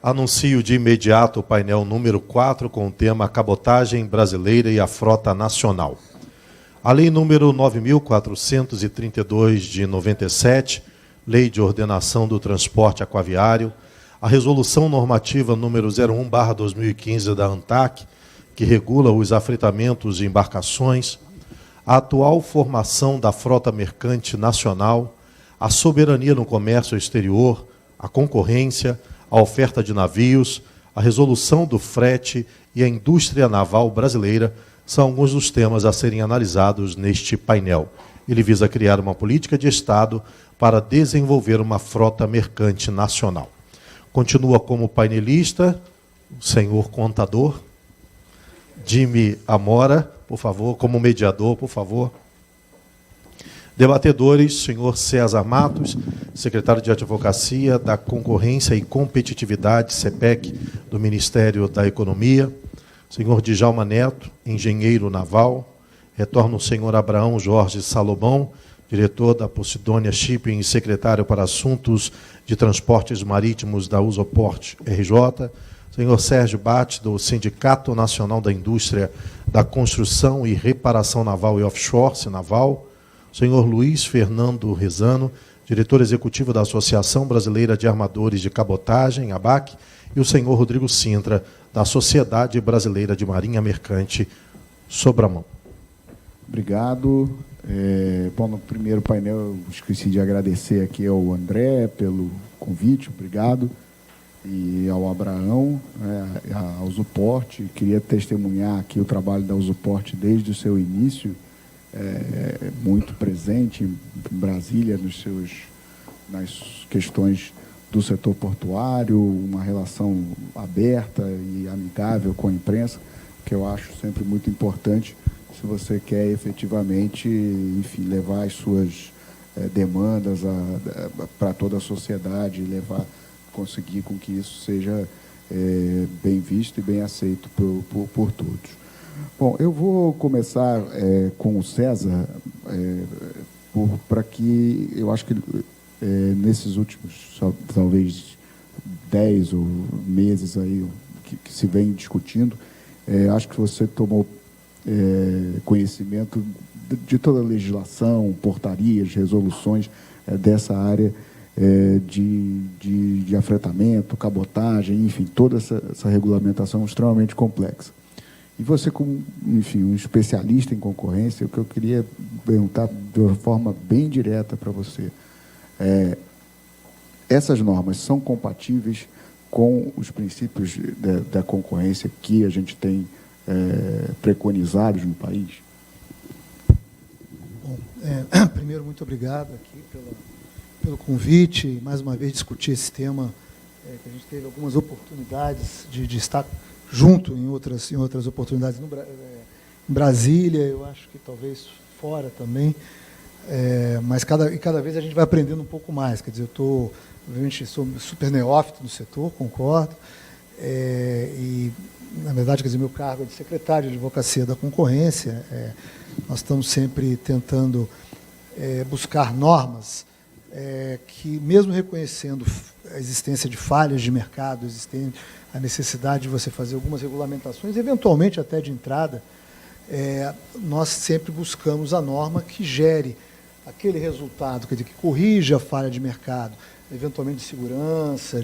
Anuncio de imediato o painel número 4 com o tema Cabotagem Brasileira e a Frota Nacional. A Lei número 9.432 de 97, Lei de Ordenação do Transporte Aquaviário, a Resolução Normativa número 01/2015 da ANTAC, que regula os afretamentos de embarcações, a atual formação da frota mercante nacional, a soberania no comércio exterior, a concorrência, a oferta de navios, a resolução do frete e a indústria naval brasileira são alguns dos temas a serem analisados neste painel. Ele visa criar uma política de Estado para desenvolver uma frota mercante nacional. Continua como painelista o senhor contador, Jimmy Amora, por favor, como mediador, por favor. Debatedores, senhor César Matos, secretário de Advocacia da Concorrência e Competitividade, CEPEC, do Ministério da Economia. Senhor Djalma Neto, engenheiro naval. Retorna o senhor Abraão Jorge Salomão, diretor da Posidônia Shipping e secretário para Assuntos de Transportes Marítimos da Usoport RJ. Senhor Sérgio Bate, do Sindicato Nacional da Indústria da Construção e Reparação Naval e Offshore, Sinaval. Senhor Luiz Fernando Rezano, diretor executivo da Associação Brasileira de Armadores de Cabotagem, ABAC, e o senhor Rodrigo Sintra, da Sociedade Brasileira de Marinha Mercante, Sobramão. Obrigado. Bom, no primeiro painel eu esqueci de agradecer aqui ao André pelo convite, obrigado, e ao Abraão, à Usoport. Queria testemunhar aqui o trabalho da Usoport desde o seu início, muito presente em Brasília nas questões do setor portuário, uma relação aberta e amigável com a imprensa, que eu acho sempre muito importante se você quer efetivamente, enfim, levar as suas demandas para toda a sociedade, conseguir com que isso seja bem visto e bem aceito por todos. Bom, eu vou começar com o César, para que eu acho que nesses últimos, talvez, 10 ou meses aí, que se vem discutindo, acho que você tomou conhecimento de toda a legislação, portarias, resoluções dessa área de afretamento, cabotagem, enfim, toda essa regulamentação extremamente complexa. E você, como, enfim, um especialista em concorrência, o que eu queria perguntar de uma forma bem direta para você, essas normas são compatíveis com os princípios da concorrência que a gente tem preconizados no país? Bom, primeiro, muito obrigado aqui pelo convite e, mais uma vez, discutir esse tema, que a gente teve algumas oportunidades de estar junto em outras oportunidades em Brasília, eu acho que talvez fora também, mas cada vez a gente vai aprendendo um pouco mais. Quer dizer, obviamente, sou super neófito no setor, concordo, e, na verdade, quer dizer, meu cargo é de secretário de Advocacia da Concorrência. Nós estamos sempre tentando buscar normas que, mesmo reconhecendo a existência de falhas de mercado, a necessidade de você fazer algumas regulamentações, eventualmente até de entrada, nós sempre buscamos a norma que gere aquele resultado, quer dizer, que corrija a falha de mercado, eventualmente de segurança,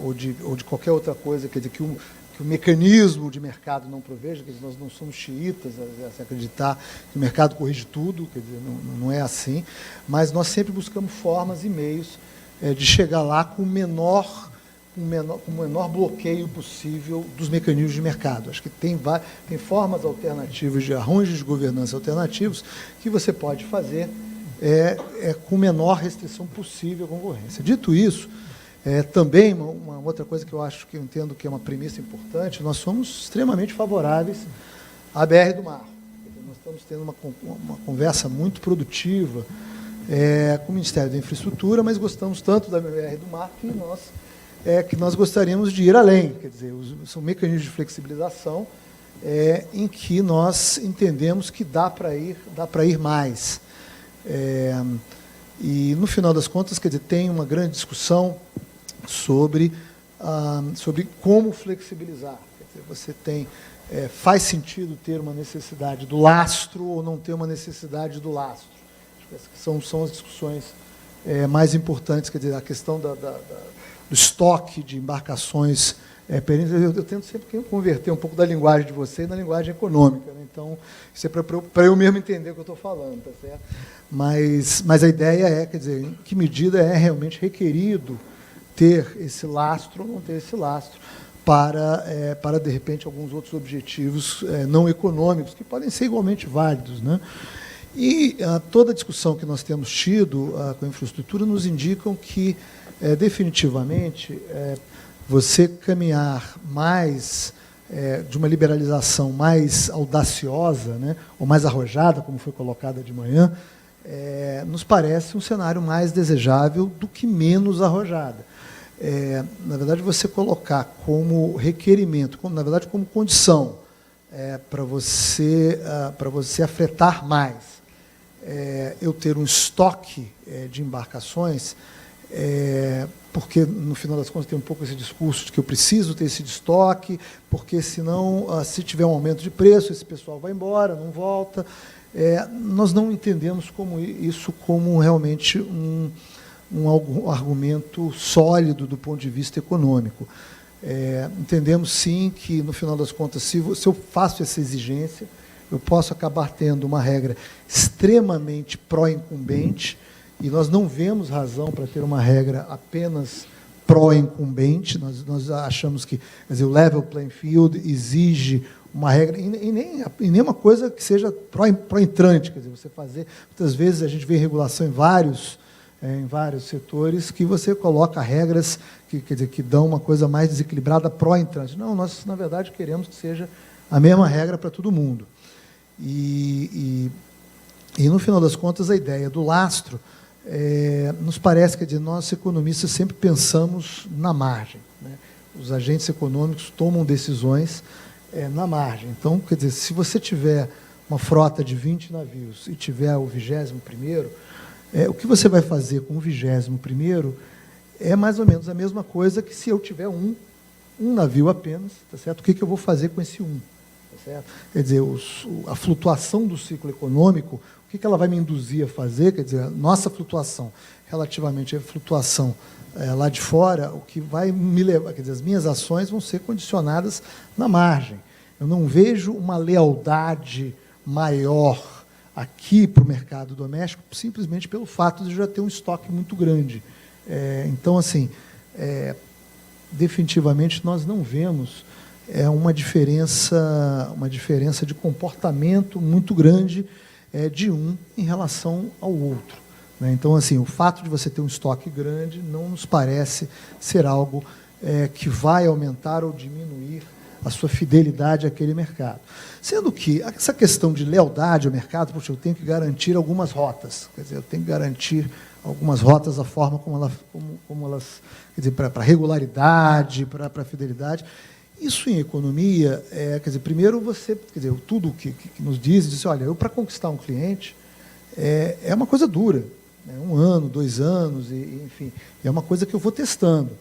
ou de qualquer outra coisa, quer dizer, que o mecanismo de mercado não proveja. Quer dizer, nós não somos xiitas a acreditar que o mercado corrige tudo, quer dizer, não é assim, mas nós sempre buscamos formas e meios de chegar lá com o menor bloqueio possível dos mecanismos de mercado. Acho que tem formas alternativas, de arranjos de governança alternativos, que você pode fazer com menor restrição possível à concorrência. Dito isso, também uma outra coisa que eu entendo que é uma premissa importante, nós somos extremamente favoráveis à BR do Mar. Nós estamos tendo uma conversa muito produtiva com o Ministério da Infraestrutura, mas gostamos tanto da BR do Mar que nós gostaríamos de ir além. Quer dizer, são mecanismos de flexibilização em que nós entendemos que dá para ir mais. E, no final das contas, quer dizer, tem uma grande discussão sobre sobre como flexibilizar. Quer dizer, você tem, faz sentido ter uma necessidade do lastro ou não ter uma necessidade do lastro. Acho que essas são as discussões mais importantes, quer dizer, a questão do estoque de embarcações perenes. Eu tento sempre converter um pouco da linguagem de você na linguagem econômica, né? Então, isso é para eu mesmo entender o que eu estou falando, tá certo? Mas a ideia quer dizer, em que medida é realmente requerido ter esse lastro ou não ter esse lastro para de repente, alguns outros objetivos não econômicos, que podem ser igualmente válidos, né? E toda a discussão que nós temos tido com a infraestrutura nos indicam que, definitivamente, você caminhar mais de uma liberalização mais audaciosa, né, ou mais arrojada, como foi colocada de manhã, nos parece um cenário mais desejável do que menos arrojada. Na verdade, você colocar como requerimento, na verdade, como condição para você afetar mais, eu ter um estoque de embarcações, porque, no final das contas, tem um pouco esse discurso de que eu preciso ter esse estoque, porque, senão, se tiver um aumento de preço, esse pessoal vai embora, não volta. Nós não entendemos isso como realmente um argumento sólido do ponto de vista econômico. Entendemos, sim, que, no final das contas, se eu faço essa exigência, eu posso acabar tendo uma regra extremamente pró-incumbente, e nós não vemos razão para ter uma regra apenas pró-incumbente. Nós achamos que, quer dizer, o level playing field exige uma regra, e nem uma coisa que seja pró-entrante, quer dizer, você fazer. Muitas vezes a gente vê regulação em vários setores que você coloca regras quer dizer, que dão uma coisa mais desequilibrada pró-entrante. Não, nós, na verdade, queremos que seja a mesma regra para todo mundo. E, no final das contas, a ideia do lastro nos parece que, nós, economistas, sempre pensamos na margem, né? Os agentes econômicos tomam decisões na margem. Então, quer dizer, se você tiver uma frota de 20 navios e tiver o 21º, o que você vai fazer com o 21º é mais ou menos a mesma coisa que se eu tiver um navio apenas, tá certo? O que eu vou fazer com esse um? Tá certo? Quer dizer, a flutuação do ciclo econômico, o que ela vai me induzir a fazer? Quer dizer, a nossa flutuação relativamente à flutuação lá de fora, o que vai me levar, quer dizer, as minhas ações vão ser condicionadas na margem. Eu não vejo uma lealdade maior aqui para o mercado doméstico, simplesmente pelo fato de já ter um estoque muito grande. Então, assim, definitivamente nós não vemos uma diferença de comportamento muito grande de um em relação ao outro, né? Então, assim, o fato de você ter um estoque grande não nos parece ser algo que vai aumentar ou diminuir a sua fidelidade àquele mercado. Sendo que essa questão de lealdade ao mercado, poxa, eu tenho que garantir algumas rotas, quer dizer, eu tenho que garantir algumas rotas da forma como elas, quer dizer, para regularidade, para fidelidade. Isso em economia, quer dizer, primeiro você, quer dizer, tudo que nos diz, olha, eu para conquistar um cliente é uma coisa dura, né? 1 ano, 2 anos, enfim, é uma coisa que eu vou testando.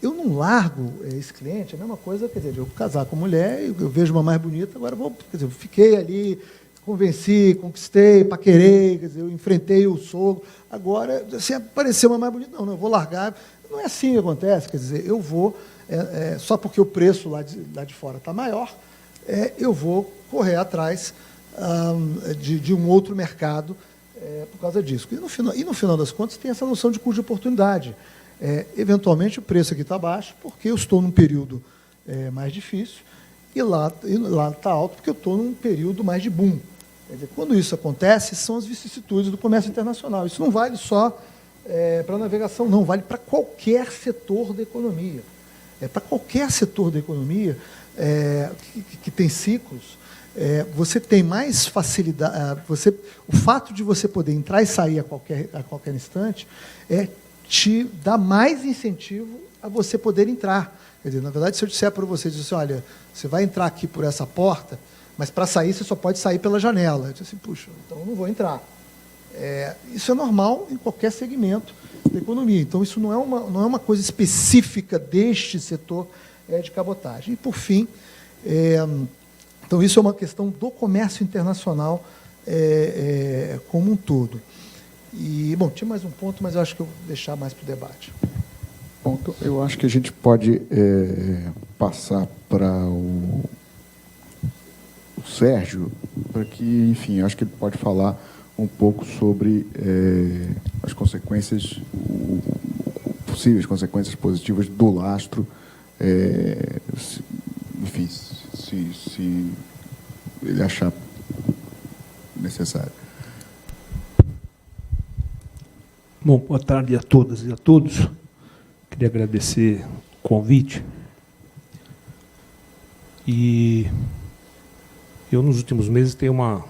Eu não largo esse cliente, é a mesma coisa, quer dizer, eu casar com mulher, eu vejo uma mais bonita, agora quer dizer, eu fiquei ali, convenci, conquistei, paquerei, quer dizer, eu enfrentei o sogro, agora, se aparecer uma mais bonita, não, eu vou largar. Não é assim que acontece, quer dizer, eu vou, só porque o preço lá de fora está maior, eu vou correr atrás de um outro mercado por causa disso. E no final das contas, tem essa noção de custo de oportunidade. Eventualmente, o preço aqui está baixo, porque eu estou num período mais difícil, e lá está alto, porque eu estou num período mais de boom. Quer dizer, quando isso acontece, são as vicissitudes do comércio internacional. Isso não vale só para a navegação, não, vale para qualquer setor da economia. Para qualquer setor da economia que tem ciclos, você tem mais facilidade. O fato de você poder entrar e sair a qualquer instante te dá mais incentivo a você poder entrar. Quer dizer, na verdade, se eu disser para você, olha, você vai entrar aqui por essa porta, mas para sair você só pode sair pela janela. Eu disse assim, puxa, então eu não vou entrar. Isso é normal em qualquer segmento da economia. Então, isso não é uma coisa específica deste setor de cabotagem. E, por fim, então, isso é uma questão do comércio internacional como um todo. E, bom, tinha mais um ponto, mas eu acho que eu vou deixar mais para o debate. Bom, então, eu acho que a gente pode passar para o Sérgio, para que, enfim, acho que ele pode falar um pouco sobre as consequências, possíveis consequências positivas do lastro, enfim, se ele achar necessário. Bom, boa tarde a todas e a todos. Queria agradecer o convite. E eu, nos últimos meses, tenho uma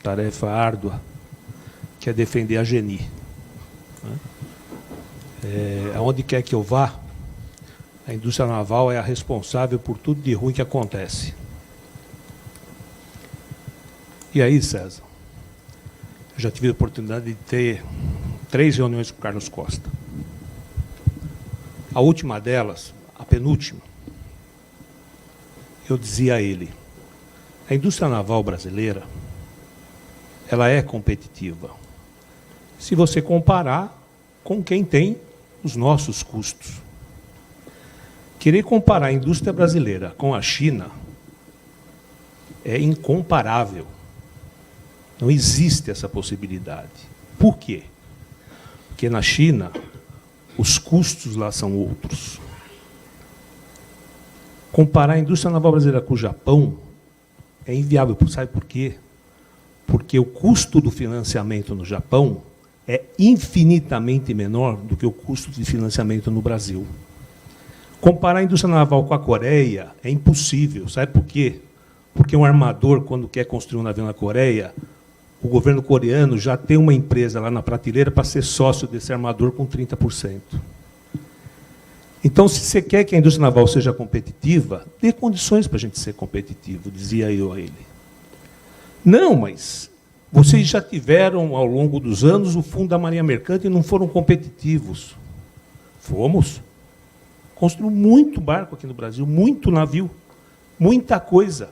tarefa árdua, que é defender a GENI. Aonde quer que eu vá, a indústria naval é a responsável por tudo de ruim que acontece. E aí, César, eu já tive a oportunidade de ter 3 reuniões com o Carlos Costa. A última delas, a penúltima, eu dizia a ele, a indústria naval brasileira, ela é competitiva. Se você comparar com quem tem os nossos custos. Querer comparar a indústria brasileira com a China é incomparável. Não existe essa possibilidade. Por quê? Porque na China, os custos lá são outros. Comparar a indústria naval brasileira com o Japão é inviável. Sabe por quê? Porque o custo do financiamento no Japão é infinitamente menor do que o custo de financiamento no Brasil. Comparar a indústria naval com a Coreia é impossível. Sabe por quê? Porque um armador, quando quer construir um navio na Coreia, o governo coreano já tem uma empresa lá na prateleira para ser sócio desse armador com 30%. Então, se você quer que a indústria naval seja competitiva, dê condições para a gente ser competitivo, dizia eu a ele. Não, mas vocês já tiveram, ao longo dos anos, o Fundo da Marinha Mercante e não foram competitivos. Fomos. Construímos muito barco aqui no Brasil, muito navio, muita coisa.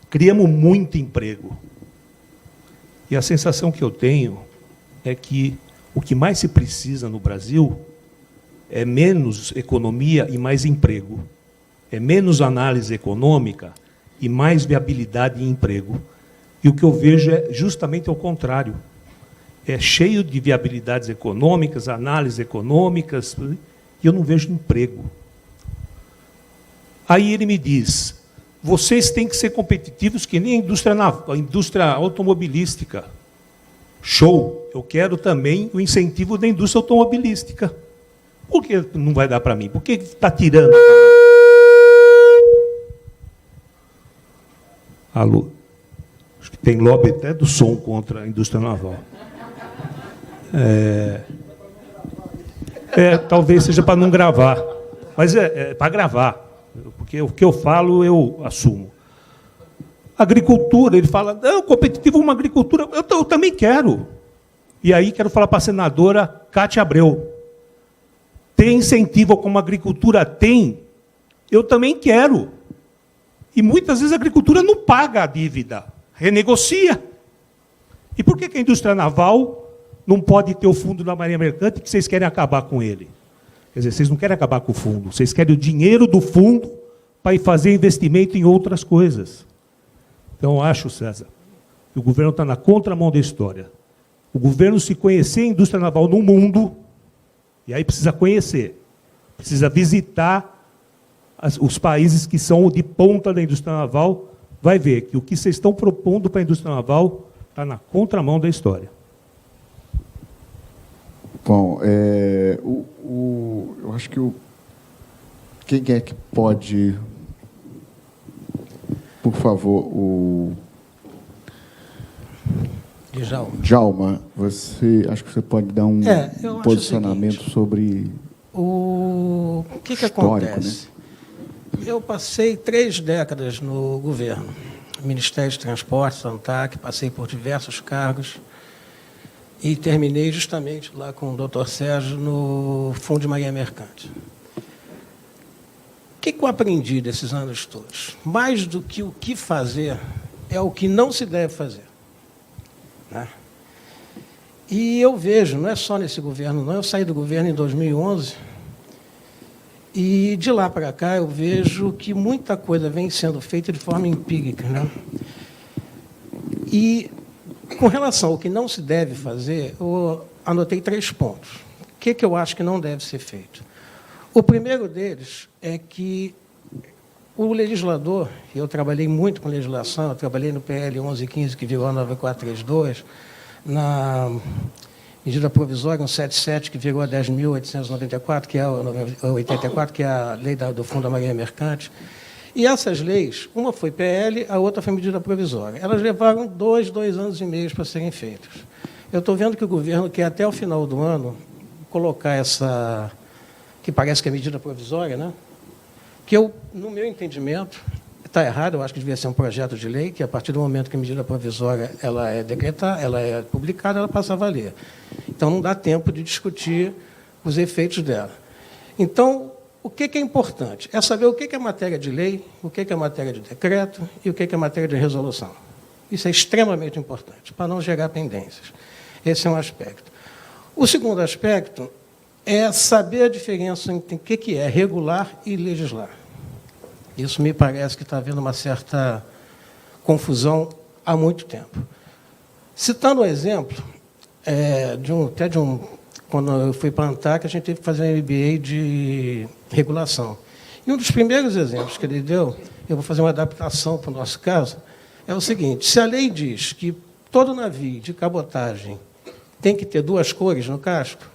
Criamos muito emprego. E a sensação que eu tenho é que o que mais se precisa no Brasil é menos economia e mais emprego. É menos análise econômica e mais viabilidade em emprego. E o que eu vejo é justamente ao contrário. É cheio de viabilidades econômicas, análises econômicas, e eu não vejo emprego. Aí ele me diz, vocês têm que ser competitivos que nem a indústria automobilística. Show! Eu quero também o incentivo da indústria automobilística. Por que não vai dar para mim? Por que está tirando? Alô? Acho que tem lobby até do som contra a indústria naval. Talvez seja para não gravar. Mas é para gravar. Porque o que eu falo, eu assumo. Agricultura, ele fala, não, competitivo uma agricultura, eu também quero. E aí quero falar para a senadora Cátia Abreu. Tem incentivo como a agricultura tem, eu também quero. E muitas vezes a agricultura não paga a dívida, renegocia. E por que a indústria naval não pode ter o fundo da Marinha Mercante que vocês querem acabar com ele? Quer dizer, vocês não querem acabar com o fundo, vocês querem o dinheiro do fundo para ir fazer investimento em outras coisas. Então, eu acho, César, que o governo está na contramão da história. O governo, se conhecer a indústria naval no mundo, e aí precisa conhecer, precisa visitar os países que são de ponta da indústria naval, vai ver que o que vocês estão propondo para a indústria naval está na contramão da história. Bom, eu acho que quem é que pode, por favor, Djalma, acho que você pode dar um posicionamento sobre o que acontece? Né? Eu passei 3 décadas no governo, Ministério de Transportes, ANTAC, passei por diversos cargos. e terminei justamente lá com o Dr. Sérgio no Fundo de Marinha Mercante. O que eu aprendi desses anos todos? Mais do que o que fazer, é o que não se deve fazer. Né? E eu vejo, não é só nesse governo, não, eu saí do governo em 2011, e de lá para cá eu vejo que muita coisa vem sendo feita de forma empírica. Né? E, com relação ao que não se deve fazer, eu anotei 3 pontos. O que eu acho que não deve ser feito? O primeiro deles é que o legislador, eu trabalhei muito com legislação, eu trabalhei no PL 1115, que virou a 9432, na medida provisória 177, que virou a 10.894, que é a 84, que é a lei do Fundo da Marinha Mercante. E essas leis, uma foi PL, a outra foi medida provisória. Elas levaram 2 anos e meio para serem feitas. Eu estou vendo que o governo quer, até o final do ano, colocar essa, que parece que é medida provisória, né? Que eu, no meu entendimento, está errado, eu acho que devia ser um projeto de lei, que a partir do momento que a medida provisória ela é decretada, ela é publicada, ela passa a valer. Então, não dá tempo de discutir os efeitos dela. Então, o que é importante? É saber o que é matéria de lei, o que é matéria de decreto e o que é matéria de resolução. Isso é extremamente importante, para não gerar pendências. Esse é um aspecto. O segundo aspecto é saber a diferença entre o que é regular e legislar. Isso me parece que está havendo uma certa confusão há muito tempo. Citando um exemplo, quando eu fui para a ANTAC, a gente teve que fazer um MBA de regulação. E um dos primeiros exemplos que ele deu, eu vou fazer uma adaptação para o nosso caso, é o seguinte: se a lei diz que todo navio de cabotagem tem que ter 2 cores no casco,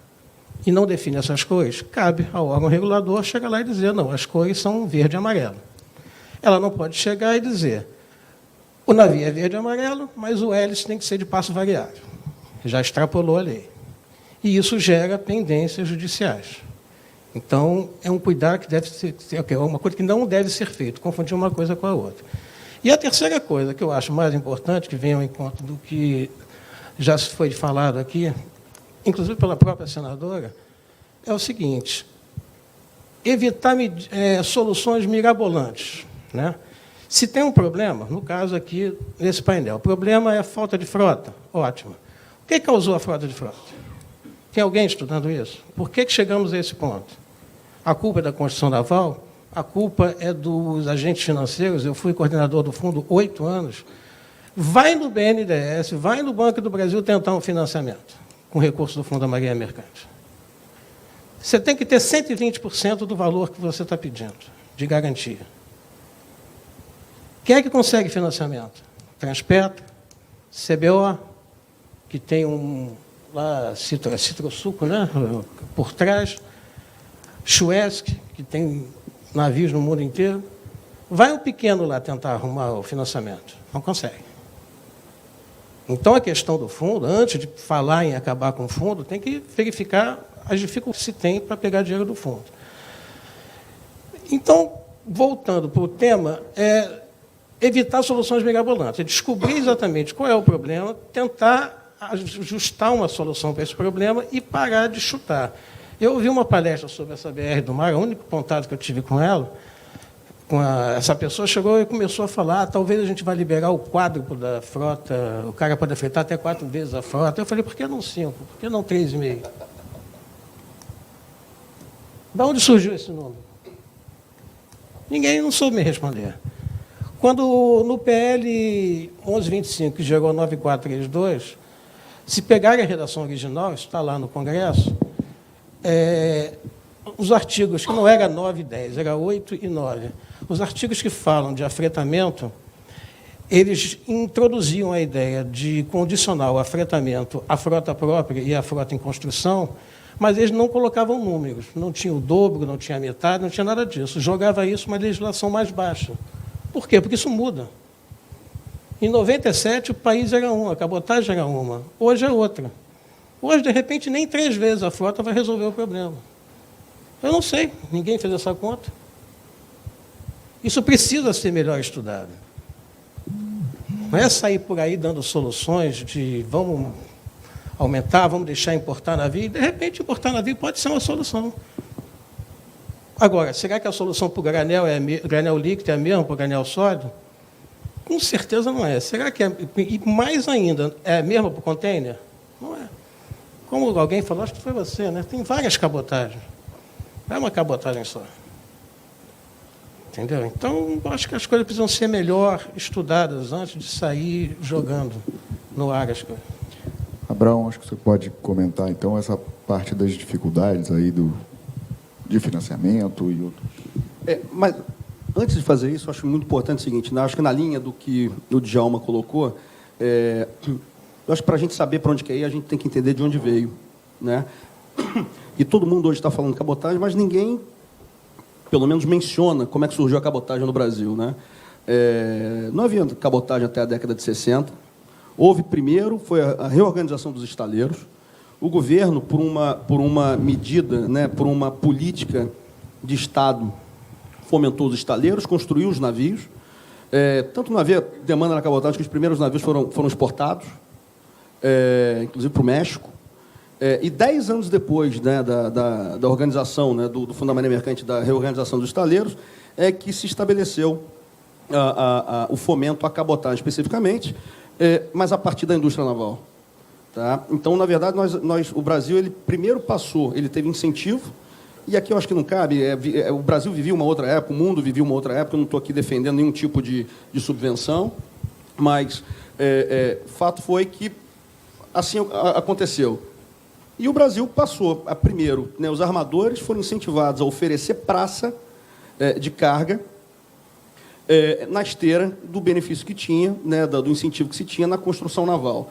e não define essas cores, cabe ao órgão regulador chegar lá e dizer, não, as cores são verde e amarelo. Ela não pode chegar e dizer, o navio é verde e amarelo, mas o hélice tem que ser de passo variável. Já extrapolou a lei. E isso gera pendências judiciais. Então, é um cuidado que deve ser, é uma coisa que não deve ser feito, confundir uma coisa com a outra. E a terceira coisa que eu acho mais importante, que vem ao encontro do que já foi falado aqui, inclusive pela própria senadora, é o seguinte: evitar soluções mirabolantes. Né? Se tem um problema, no caso aqui, nesse painel, o problema é a falta de frota, ótimo. O que causou a falta de frota? Tem alguém estudando isso? Por que chegamos a esse ponto? A culpa é da construção naval? A culpa é dos agentes financeiros? Eu fui coordenador do fundo 8 anos. Vai no BNDES, vai no Banco do Brasil tentar um financiamento com recursos do Fundo da Marinha Mercante. Você tem que ter 120% do valor que você está pedindo, de garantia. Quem é que consegue financiamento? Transpetro, CBO, que tem lá, Citrosuco, né, por trás, Chuesc, que tem navios no mundo inteiro. Vai um pequeno lá tentar arrumar o financiamento. Não consegue. Então, a questão do fundo, antes de falar em acabar com o fundo, tem que verificar as dificuldades que se tem para pegar dinheiro do fundo. Então, voltando para o tema, é evitar soluções mirabolantes, é descobrir exatamente qual é o problema, tentar ajustar uma solução para esse problema e parar de chutar. Eu ouvi uma palestra sobre essa BR do Mar, o único contato que eu tive com ela, essa pessoa chegou e começou a falar, talvez a gente vai liberar o quádruplo da frota, o cara pode fretar até 4 vezes a frota. Eu falei, por que não 5? Por que não 3,5? De onde surgiu esse número? Ninguém não soube me responder. Quando no PL 1125, que gerou 9432, se pegar a redação original, isso está lá no Congresso, os artigos, que não era 9 e 10, era 8 e 9, os artigos que falam de afretamento, eles introduziam a ideia de condicionar o afretamento à frota própria e à frota em construção, mas eles não colocavam números, não tinha o dobro, não tinha a metade, não tinha nada disso. Jogava isso uma legislação mais baixa. Por quê? Porque isso muda. Em 97, o país era uma, a cabotagem era uma, hoje é outra. Hoje, de repente, nem 3 vezes a frota vai resolver o problema. Eu não sei, ninguém fez essa conta. Isso precisa ser melhor estudado. Não é sair por aí dando soluções de vamos aumentar, vamos deixar importar navio, e, de repente, importar navio pode ser uma solução. Agora, será que a solução para o granel líquido é a mesma para o granel sólido? Com certeza não é. Será que é, e mais ainda, é a mesma para o container? Não é. Como alguém falou, acho que foi você, né? Tem várias cabotagens. Não é uma cabotagem só. Entendeu? Então, acho que as coisas precisam ser melhor estudadas antes de sair jogando no ar as coisas. Abraão, acho que você pode comentar, então, essa parte das dificuldades aí de financiamento e outros. Mas, antes de fazer isso, acho muito importante o seguinte, né? Acho que na linha do que o Djalma colocou, eu acho que para a gente saber para onde quer ir, a gente tem que entender de onde veio, né? E todo mundo hoje está falando de cabotagem, mas ninguém, pelo menos, menciona como é que surgiu a cabotagem no Brasil, né? Não havia cabotagem até a década de 60. Houve, primeiro, foi a reorganização dos estaleiros. O governo, por uma medida, né, por uma política de Estado, fomentou os estaleiros, construiu os navios. Tanto não havia demanda na cabotagem que os primeiros navios foram exportados, inclusive para o México. E 10 anos depois, né, da organização, né, do Fundo da Marinha Mercante, da reorganização dos estaleiros, é que se estabeleceu o fomento à cabotagem especificamente, mas a partir da indústria naval. Tá? Então, na verdade, o Brasil ele primeiro passou, ele teve incentivo, e aqui eu acho que não cabe, o Brasil vivia uma outra época, o mundo vivia uma outra época, eu não estou aqui defendendo nenhum tipo de subvenção, mas fato foi que assim aconteceu. E o Brasil passou a primeiro, né, os armadores foram incentivados a oferecer praça de carga na esteira do benefício que tinha, né, do incentivo que se tinha na construção naval.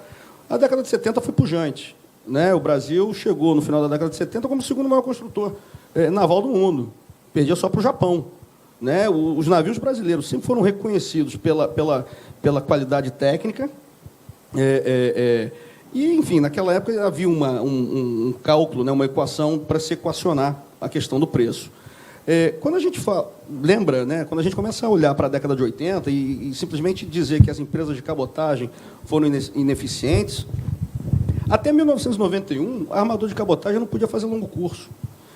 A década de 70 foi pujante, né? O Brasil chegou, no final da década de 70, como o segundo maior construtor naval do mundo. Perdia só para o Japão. Né? Os navios brasileiros sempre foram reconhecidos pela qualidade técnica. E, enfim, naquela época havia um cálculo, né, uma equação para se equacionar a questão do preço. Quando a gente lembra, né, quando a gente começa a olhar para a década de 80 e simplesmente dizer que as empresas de cabotagem foram ineficientes, até 1991, a armador de cabotagem não podia fazer longo curso,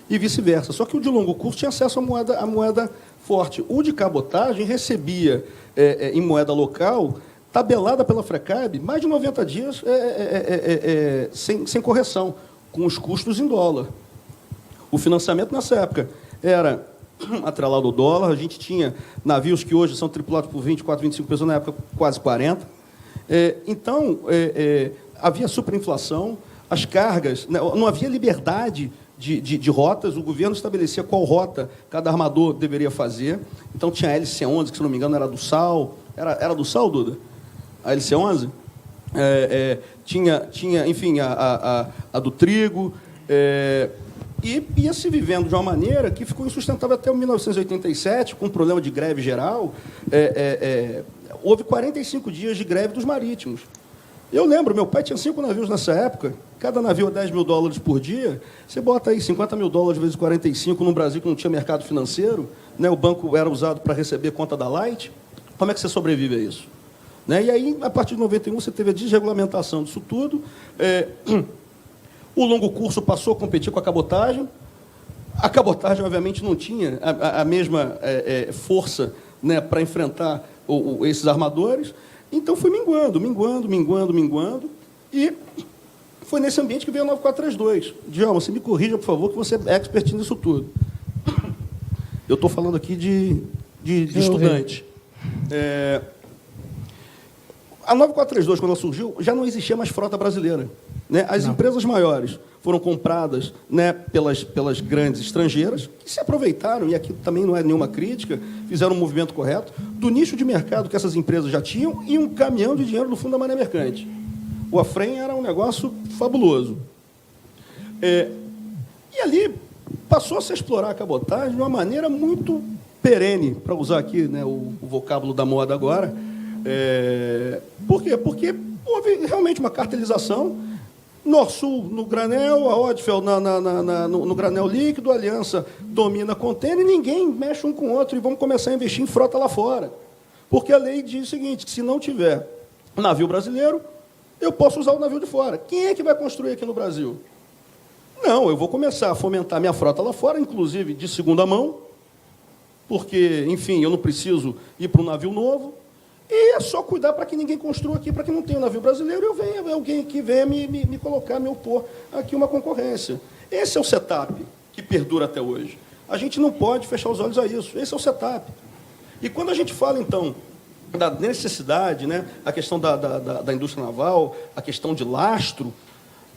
e vice-versa. Só que o de longo curso tinha acesso à moeda forte. O de cabotagem recebia, em moeda local, tabelada pela Frecab, mais de 90 dias sem correção, com os custos em dólar. O financiamento, nessa época, era atrelado ao dólar. A gente tinha navios que hoje são tripulados por 24, 25 pessoas, na época quase 40. Então, havia superinflação, as cargas, não havia liberdade de rotas, o governo estabelecia qual rota cada armador deveria fazer. Então, tinha a LC-11, que, se não me engano, era do sal. Era do sal, Duda? A LC-11? Tinha, enfim, a do trigo. E ia se vivendo de uma maneira que ficou insustentável até 1987, com um problema de greve geral. Houve 45 dias de greve dos marítimos. Eu lembro, meu pai tinha 5 navios nessa época, cada navio a $10 mil por dia. Você bota aí $50 mil vezes 45 no Brasil, que não tinha mercado financeiro, né? O banco era usado para receber conta da Light. Como é que você sobrevive a isso? Né? E aí, a partir de 91, você teve a desregulamentação disso tudo. O longo curso passou a competir com a cabotagem. A cabotagem, obviamente, não tinha a mesma força, né, para enfrentar esses armadores. Então, foi minguando. E foi nesse ambiente que veio a 9432. Djalma, você me corrija, por favor, que você é expert nisso tudo. Eu estou falando aqui de estudante. A 9432, quando ela surgiu, já não existia mais frota brasileira. Né? As empresas maiores foram compradas, né, pelas grandes estrangeiras, que se aproveitaram, e aqui também não é nenhuma crítica, fizeram um movimento correto, do nicho de mercado que essas empresas já tinham e um caminhão de dinheiro do Fundo da Marinha Mercante. O AFREM era um negócio fabuloso. E ali passou a se explorar a cabotagem de uma maneira muito perene, para usar aqui, né, o vocábulo da moda agora. Por quê? Porque houve realmente uma cartelização. Norsul no granel, a Odfjell no granel líquido, a Aliança domina a container e ninguém mexe um com o outro e vamos começar a investir em frota lá fora. Porque a lei diz o seguinte, que se não tiver navio brasileiro, eu posso usar o navio de fora. Quem é que vai construir aqui no Brasil? Não, eu vou começar a fomentar minha frota lá fora, inclusive de segunda mão, porque, enfim, eu não preciso ir para um navio novo, e é só cuidar para que ninguém construa aqui, para que não tenha um navio brasileiro, eu venha, alguém que venha me colocar, me opor aqui uma concorrência. Esse é o setup que perdura até hoje. A gente não pode fechar os olhos a isso. Esse é o setup. E quando a gente fala, então, da necessidade, né, a questão da indústria naval, a questão de lastro,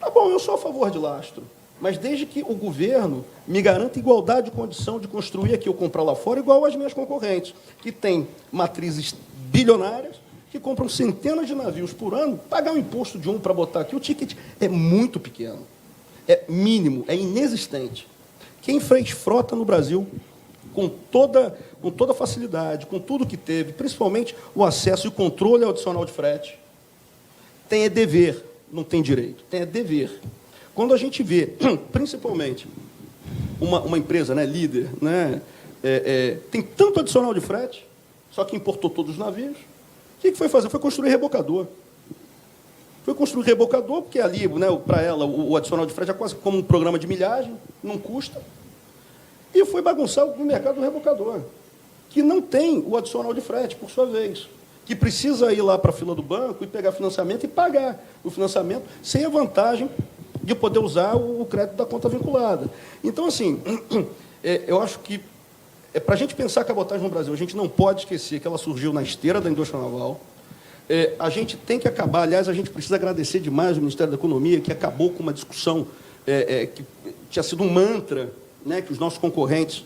tá bom, eu sou a favor de lastro, mas desde que o governo me garanta igualdade de condição de construir aqui ou comprar lá fora, igual às minhas concorrentes, que têm matrizes bilionárias, que compram centenas de navios por ano, pagar um imposto de um para botar aqui, o ticket é muito pequeno, é mínimo, é inexistente. Quem fez frota no Brasil, com toda facilidade, com tudo que teve, principalmente o acesso e o controle adicional de frete, tem dever, não tem direito, tem dever. Quando a gente vê, principalmente, uma empresa, né, líder, né, tem tanto adicional de frete, só que importou todos os navios, o que foi fazer? Foi construir rebocador. Foi construir rebocador, porque ali, né, para ela, o adicional de frete é quase como um programa de milhagem, não custa, e foi bagunçar o mercado do rebocador, que não tem o adicional de frete, por sua vez, que precisa ir lá para a fila do banco e pegar financiamento e pagar o financiamento sem a vantagem de poder usar o crédito da conta vinculada. Então, assim, eu acho que, para a gente pensar a cabotagem no Brasil, a gente não pode esquecer que ela surgiu na esteira da indústria naval. A gente tem que acabar, aliás, a gente precisa agradecer demais o Ministério da Economia, que acabou com uma discussão que tinha sido um mantra, né, que os nossos concorrentes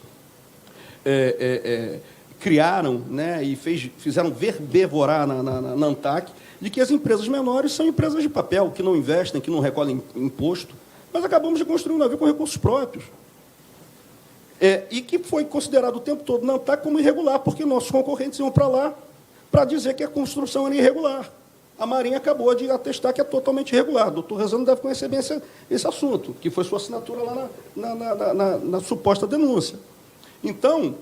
criaram, né, e fizeram verbevorar na ANTAC, de que as empresas menores são empresas de papel, que não investem, que não recolhem imposto. Mas acabamos de construir um navio com recursos próprios. E que foi considerado o tempo todo na ANTAC como irregular, porque nossos concorrentes iam para lá para dizer que a construção era irregular. A Marinha acabou de atestar que é totalmente irregular. O doutor Rezano deve conhecer bem esse assunto, que foi sua assinatura lá na suposta denúncia. Então,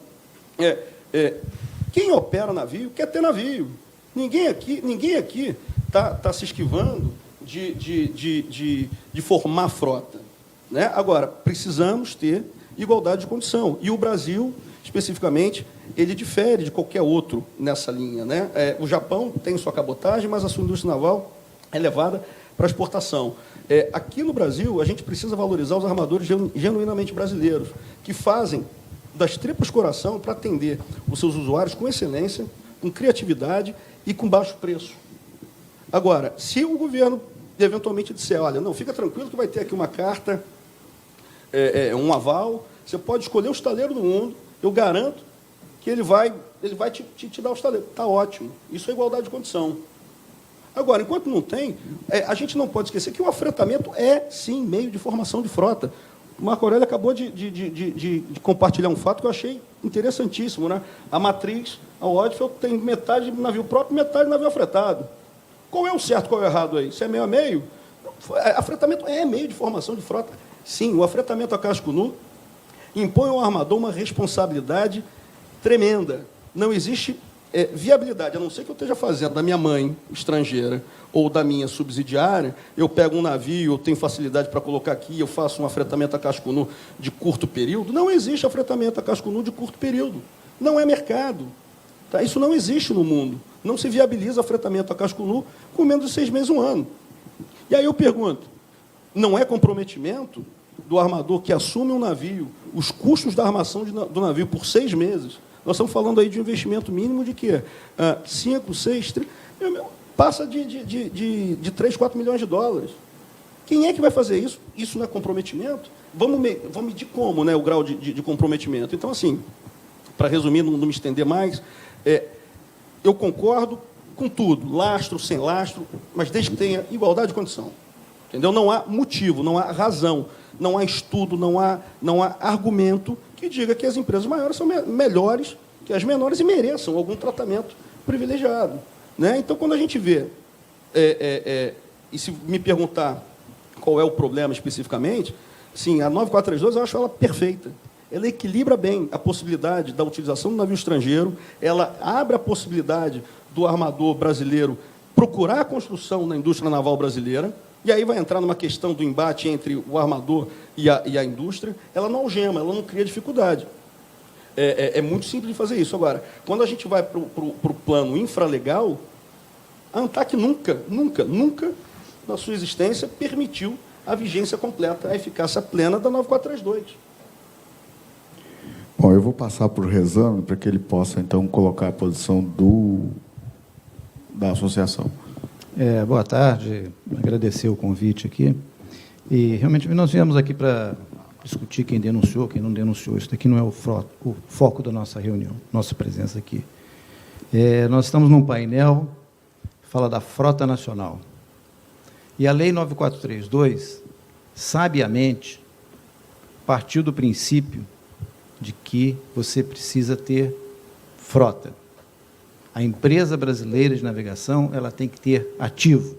quem opera navio quer ter navio. Ninguém aqui está se esquivando de formar frota, né? Agora, precisamos ter igualdade de condição. E o Brasil, especificamente, ele difere de qualquer outro nessa linha, né? O Japão tem sua cabotagem, mas a sua indústria naval é levada para exportação. Aqui no Brasil, a gente precisa valorizar os armadores genuinamente brasileiros, que fazem das tripas coração para atender os seus usuários com excelência, com criatividade e com baixo preço. Agora, se o governo eventualmente disser, olha, não, fica tranquilo que vai ter aqui uma carta, um aval, você pode escolher o estaleiro do mundo, eu garanto que ele vai te dar o estaleiro. Está ótimo. Isso é igualdade de condição. Agora, enquanto não tem, a gente não pode esquecer que o afretamento é, sim, meio de formação de frota. O Marco Aurélio acabou de compartilhar um fato que eu achei interessantíssimo, né? A matriz, a Odfjell, tem metade de navio próprio e metade de navio afretado. Qual é o certo, qual é o errado aí? Se é meio a meio? Afretamento é meio de formação de frota. Sim, o afretamento a casco nu impõe ao armador uma responsabilidade tremenda. Não existe viabilidade, a não ser que eu esteja fazendo da minha mãe estrangeira ou da minha subsidiária, eu pego um navio, eu tenho facilidade para colocar aqui, eu faço um afretamento a casco nu de curto período. Não existe afretamento a casco nu de curto período. Não é mercado. Tá? Isso não existe no mundo. Não se viabiliza afretamento a casco nu com menos de 6 meses, 1 ano. E aí eu pergunto, não é comprometimento do armador que assume um navio, os custos da armação do navio por 6 meses? Nós estamos falando aí de um investimento mínimo de quê? 5, 6, 3... Passa de 3, 4 milhões de dólares. Quem é que vai fazer isso? Isso não é comprometimento? Vamos medir como, né, o grau de comprometimento. Então, assim, para resumir, não me estender mais, eu concordo com tudo, lastro, sem lastro, mas desde que tenha igualdade de condição. Entendeu? Não há motivo, não há razão, não há estudo, não há argumento que diga que as empresas maiores são melhores que as menores e mereçam algum tratamento privilegiado. Né? Então, quando a gente vê, e se me perguntar qual é o problema especificamente, sim, a 9432 eu acho ela perfeita. Ela equilibra bem a possibilidade da utilização do navio estrangeiro, ela abre a possibilidade do armador brasileiro procurar a construção na indústria naval brasileira, e aí vai entrar numa questão do embate entre o armador e a indústria, ela não algema, ela não cria dificuldade. É muito simples de fazer isso. Agora, quando a gente vai para o plano infralegal, a ANTAC nunca, na sua existência, permitiu a vigência completa, a eficácia plena da 9432. Bom, eu vou passar para o Rezano para que ele possa, então, colocar a posição da associação. Boa tarde, agradecer o convite aqui. E, realmente, nós viemos aqui para discutir quem denunciou, quem não denunciou. Isso daqui não é o foco da nossa reunião, nossa presença aqui. Nós estamos num painel que fala da Frota Nacional. E a Lei 9432, sabiamente, partiu do princípio de que você precisa ter frota. A empresa brasileira de navegação, ela tem que ter ativo.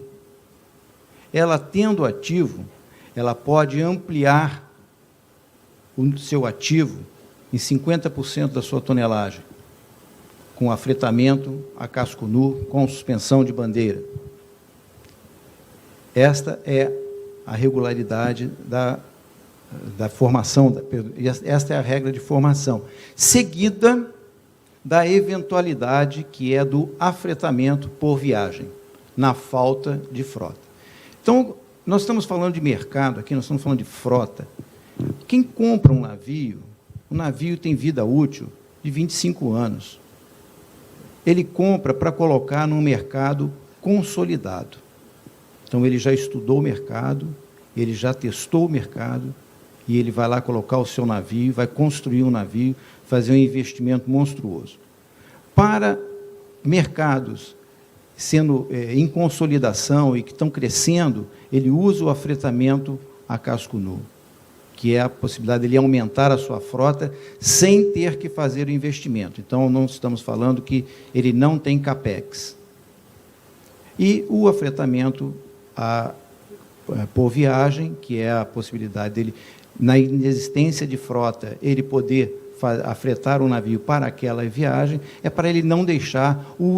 Ela tendo ativo, ela pode ampliar o seu ativo em 50% da sua tonelagem, com afretamento a casco nu, com suspensão de bandeira. Esta é a regularidade da formação, esta é a regra de formação, seguida da eventualidade que é do afretamento por viagem, na falta de frota. Então, nós estamos falando de mercado aqui, nós estamos falando de frota. Quem compra um navio, o navio tem vida útil de 25 anos. Ele compra para colocar num mercado consolidado. Então, ele já estudou o mercado, ele já testou o mercado, e ele vai lá colocar o seu navio, vai construir um navio, fazer um investimento monstruoso. Para mercados sendo em consolidação e que estão crescendo, ele usa o afretamento a casco nu, que é a possibilidade de ele aumentar a sua frota sem ter que fazer o investimento. Então, não estamos falando que ele não tem capex. E o afretamento por viagem, que é a possibilidade dele, na inexistência de frota, ele poder afretar um navio para aquela viagem, é para ele não deixar o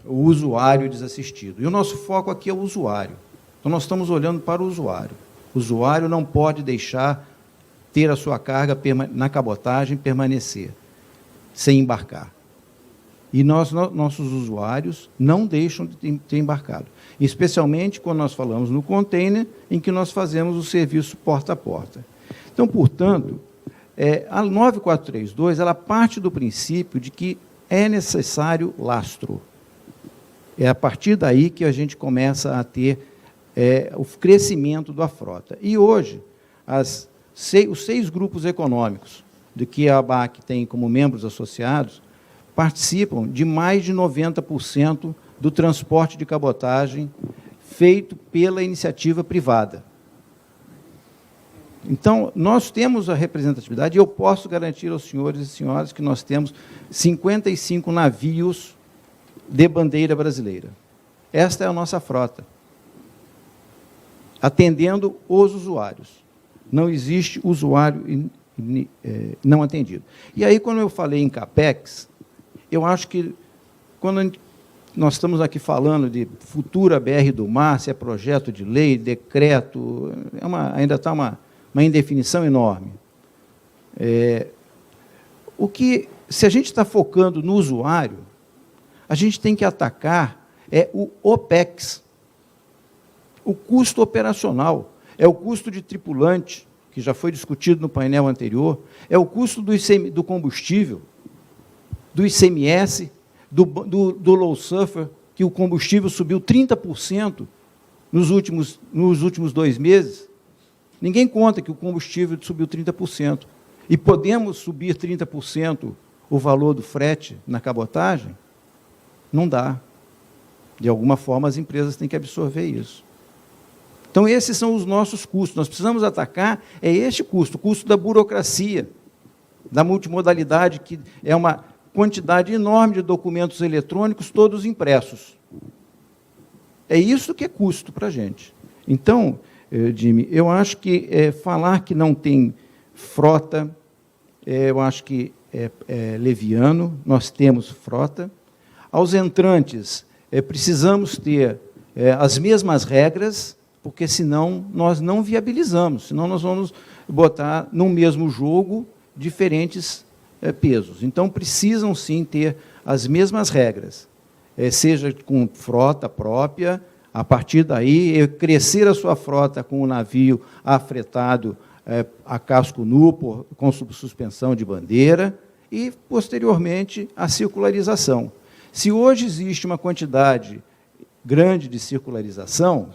usuário desassistido. E o nosso foco aqui é o usuário. Então, nós estamos olhando para o usuário. O usuário não pode deixar ter a sua carga na cabotagem permanecer, sem embarcar. E nossos usuários não deixam de ter embarcado. Especialmente quando nós falamos no container, em que nós fazemos o serviço porta a porta. Então, portanto, a 9432, ela parte do princípio de que é necessário lastro. É a partir daí que a gente começa a ter o crescimento da frota. E hoje, os 6 grupos econômicos de que a ABAC tem como membros associados participam de mais de 90% do transporte de cabotagem feito pela iniciativa privada. Então, nós temos a representatividade, e eu posso garantir aos senhores e senhoras que nós temos 55 navios de bandeira brasileira. Esta é a nossa frota, atendendo os usuários. Não existe usuário não atendido. E aí, quando eu falei em CAPEX, eu acho que, quando nós estamos aqui falando de futura BR do Mar, se é projeto de lei, decreto, ainda está uma indefinição enorme. Se a gente está focando no usuário, a gente tem que atacar o OPEX, o custo operacional, é o custo de tripulante, que já foi discutido no painel anterior, é o custo do combustível, do ICMS, do low sulfur, que o combustível subiu 30% nos últimos 2 meses. Ninguém conta que o combustível subiu 30%. E podemos subir 30% o valor do frete na cabotagem? Não dá. De alguma forma, as empresas têm que absorver isso. Então, esses são os nossos custos. Nós precisamos atacar este custo, o custo da burocracia, da multimodalidade, que é uma quantidade enorme de documentos eletrônicos, todos impressos. É isso que é custo para a gente. Então, Jimmy, eu acho que falar que não tem frota, eu acho que é leviano. Nós temos frota. aos entrantes, precisamos ter as mesmas regras, porque senão nós não viabilizamos, senão nós vamos botar no mesmo jogo diferentes pesos. Então, precisam sim ter as mesmas regras, seja com frota própria, a partir daí, crescer a sua frota com o navio afretado a casco nu, com suspensão de bandeira, e, posteriormente, a circularização. Se hoje existe uma quantidade grande de circularização,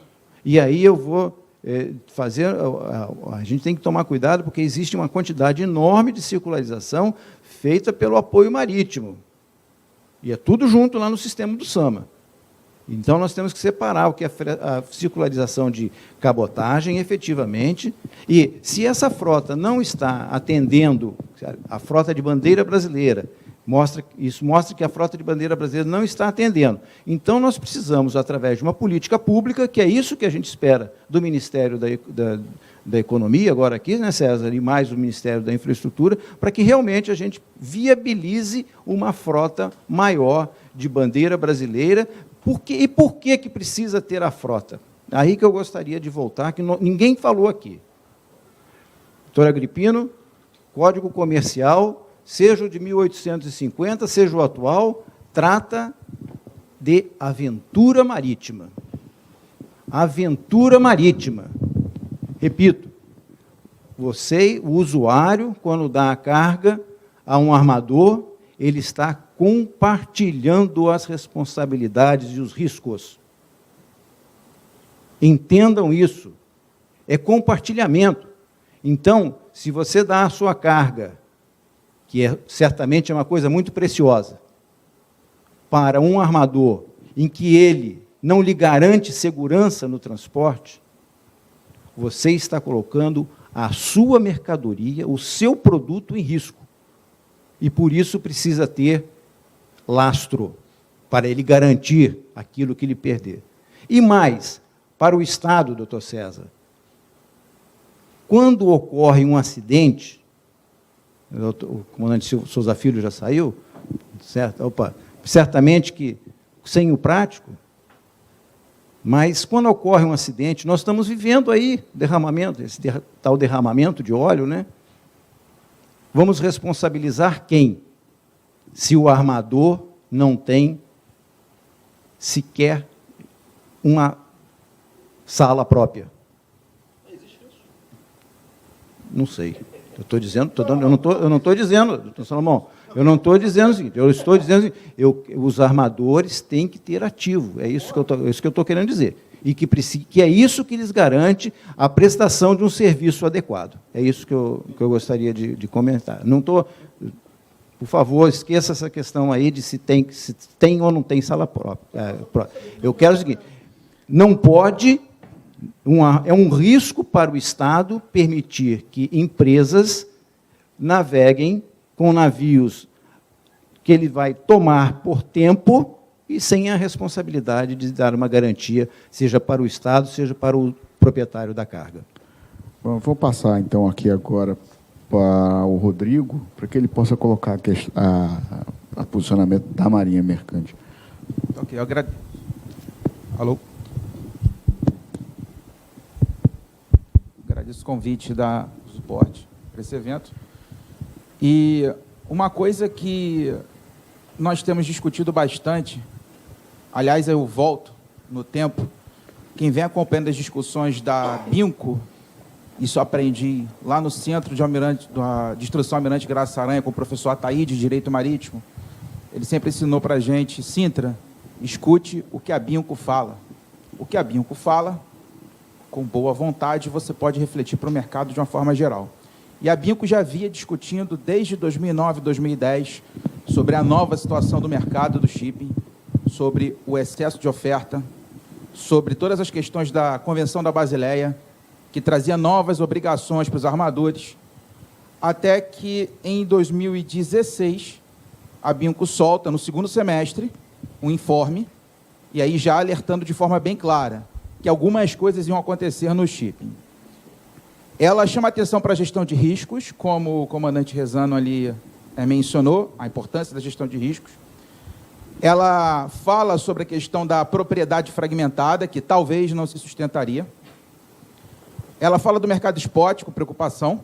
e aí eu vou fazer... A gente tem que tomar cuidado, porque existe uma quantidade enorme de circularização feita pelo apoio marítimo. E é tudo junto lá no sistema do SAMA. Então, nós temos que separar o que é a circularização de cabotagem, efetivamente, e se essa frota não está atendendo, a frota de bandeira brasileira, isso mostra que a frota de bandeira brasileira não está atendendo. Então, nós precisamos, através de uma política pública, que é isso que a gente espera do Ministério da Economia, agora aqui, né, César, e mais o Ministério da Infraestrutura, para que realmente a gente viabilize uma frota maior de bandeira brasileira. E por que precisa ter a frota? Aí que eu gostaria de voltar, que ninguém falou aqui. Doutor Agripino, Código Comercial, seja o de 1850, seja o atual, trata de aventura marítima. Aventura marítima. Repito, você, o usuário, quando dá a carga a um armador, ele está compartilhando as responsabilidades e os riscos. Entendam isso. É compartilhamento. Então, se você dá a sua carga, que certamente é uma coisa muito preciosa, para um armador em que ele não lhe garante segurança no transporte, você está colocando a sua mercadoria, o seu produto em risco. E, por isso, precisa ter lastro, para ele garantir aquilo que ele perder. E mais, para o Estado, doutor César, quando ocorre um acidente, o comandante Souza Filho já saiu, certo? Opa, certamente que sem o prático, mas quando ocorre um acidente, nós estamos vivendo aí derramamento, esse tal derramamento de óleo, né? Vamos responsabilizar quem? Se o armador não tem sequer uma sala própria. Não sei. Eu estou dizendo, eu não estou dizendo, doutor Salomão, eu não estou dizendo o seguinte, eu estou dizendo o seguinte, os armadores têm que ter ativo, é isso que eu estou querendo dizer. E que é isso que lhes garante a prestação de um serviço adequado. É isso que eu gostaria de comentar. Não estou... Por favor, esqueça essa questão aí de se tem ou não tem sala própria. Eu quero o seguinte, não pode... é um risco para o Estado permitir que empresas naveguem com navios que ele vai tomar por tempo e sem a responsabilidade de dar uma garantia, seja para o Estado, seja para o proprietário da carga. Bom, vou passar, então, aqui agora para o Rodrigo, para que ele possa colocar a posicionamento da Marinha Mercante. Ok, eu agradeço. Alô? Agradeço o convite da suporte para esse evento. E uma coisa que nós temos discutido bastante, aliás, eu volto no tempo, quem vem acompanhando as discussões da BINCO, isso aprendi lá no Centro de Instrução Almirante Graça Aranha, com o professor Ataíde, de Direito Marítimo, ele sempre ensinou para a gente, Sintra, escute o que a BINCO fala. O que a BINCO fala, com boa vontade, você pode refletir para o mercado de uma forma geral. E a BINCO já havia discutindo desde 2009, 2010, sobre a nova situação do mercado do shipping, sobre o excesso de oferta, sobre todas as questões da Convenção da Basileia, que trazia novas obrigações para os armadores, até que, em 2016, a BINCO solta, no segundo semestre, um informe, e aí já alertando de forma bem clara, que algumas coisas iam acontecer no shipping. Ela chama atenção para a gestão de riscos, como o comandante Rezano ali mencionou, a importância da gestão de riscos. ela fala sobre a questão da propriedade fragmentada, que talvez não se sustentaria. Ela fala do mercado spot, com preocupação.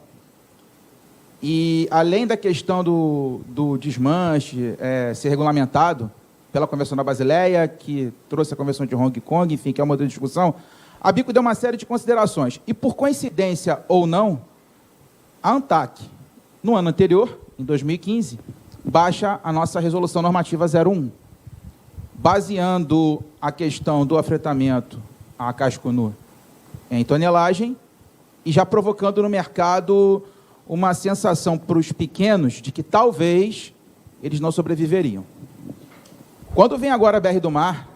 E, além da questão do desmanche ser regulamentado pela Convenção da Basileia, que trouxe a Convenção de Hong Kong, enfim, que é um modelo de discussão, a BICO deu uma série de considerações. E, por coincidência ou não, a ANTAC, no ano anterior, em 2015, baixa a nossa Resolução Normativa 01, baseando a questão do afretamento a casco nu em tonelagem e já provocando no mercado uma sensação para os pequenos de que talvez eles não sobreviveriam. Quando vem agora a BR do Mar,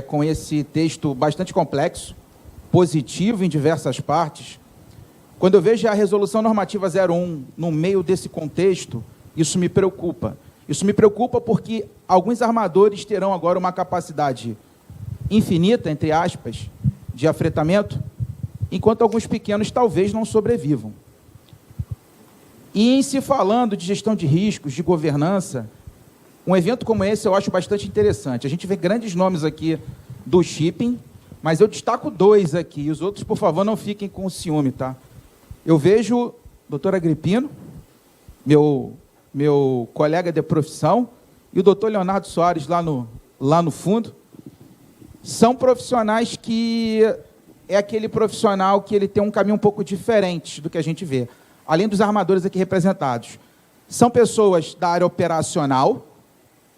com esse texto bastante complexo, positivo em diversas partes, quando eu vejo a Resolução Normativa 01 no meio desse contexto, isso me preocupa. Isso me preocupa porque alguns armadores terão agora uma capacidade infinita, entre aspas, de afretamento, enquanto alguns pequenos talvez não sobrevivam. E em se falando de gestão de riscos, de governança, um evento como esse eu acho bastante interessante. A gente vê grandes nomes aqui do shipping, mas eu destaco 2 aqui, e os outros, por favor, não fiquem com ciúme, tá? Eu vejo o doutor Agripino, meu colega de profissão, e o doutor Leonardo Soares lá no fundo. São profissionais que é aquele profissional que ele tem um caminho um pouco diferente do que a gente vê, além dos armadores aqui representados. São pessoas da área operacional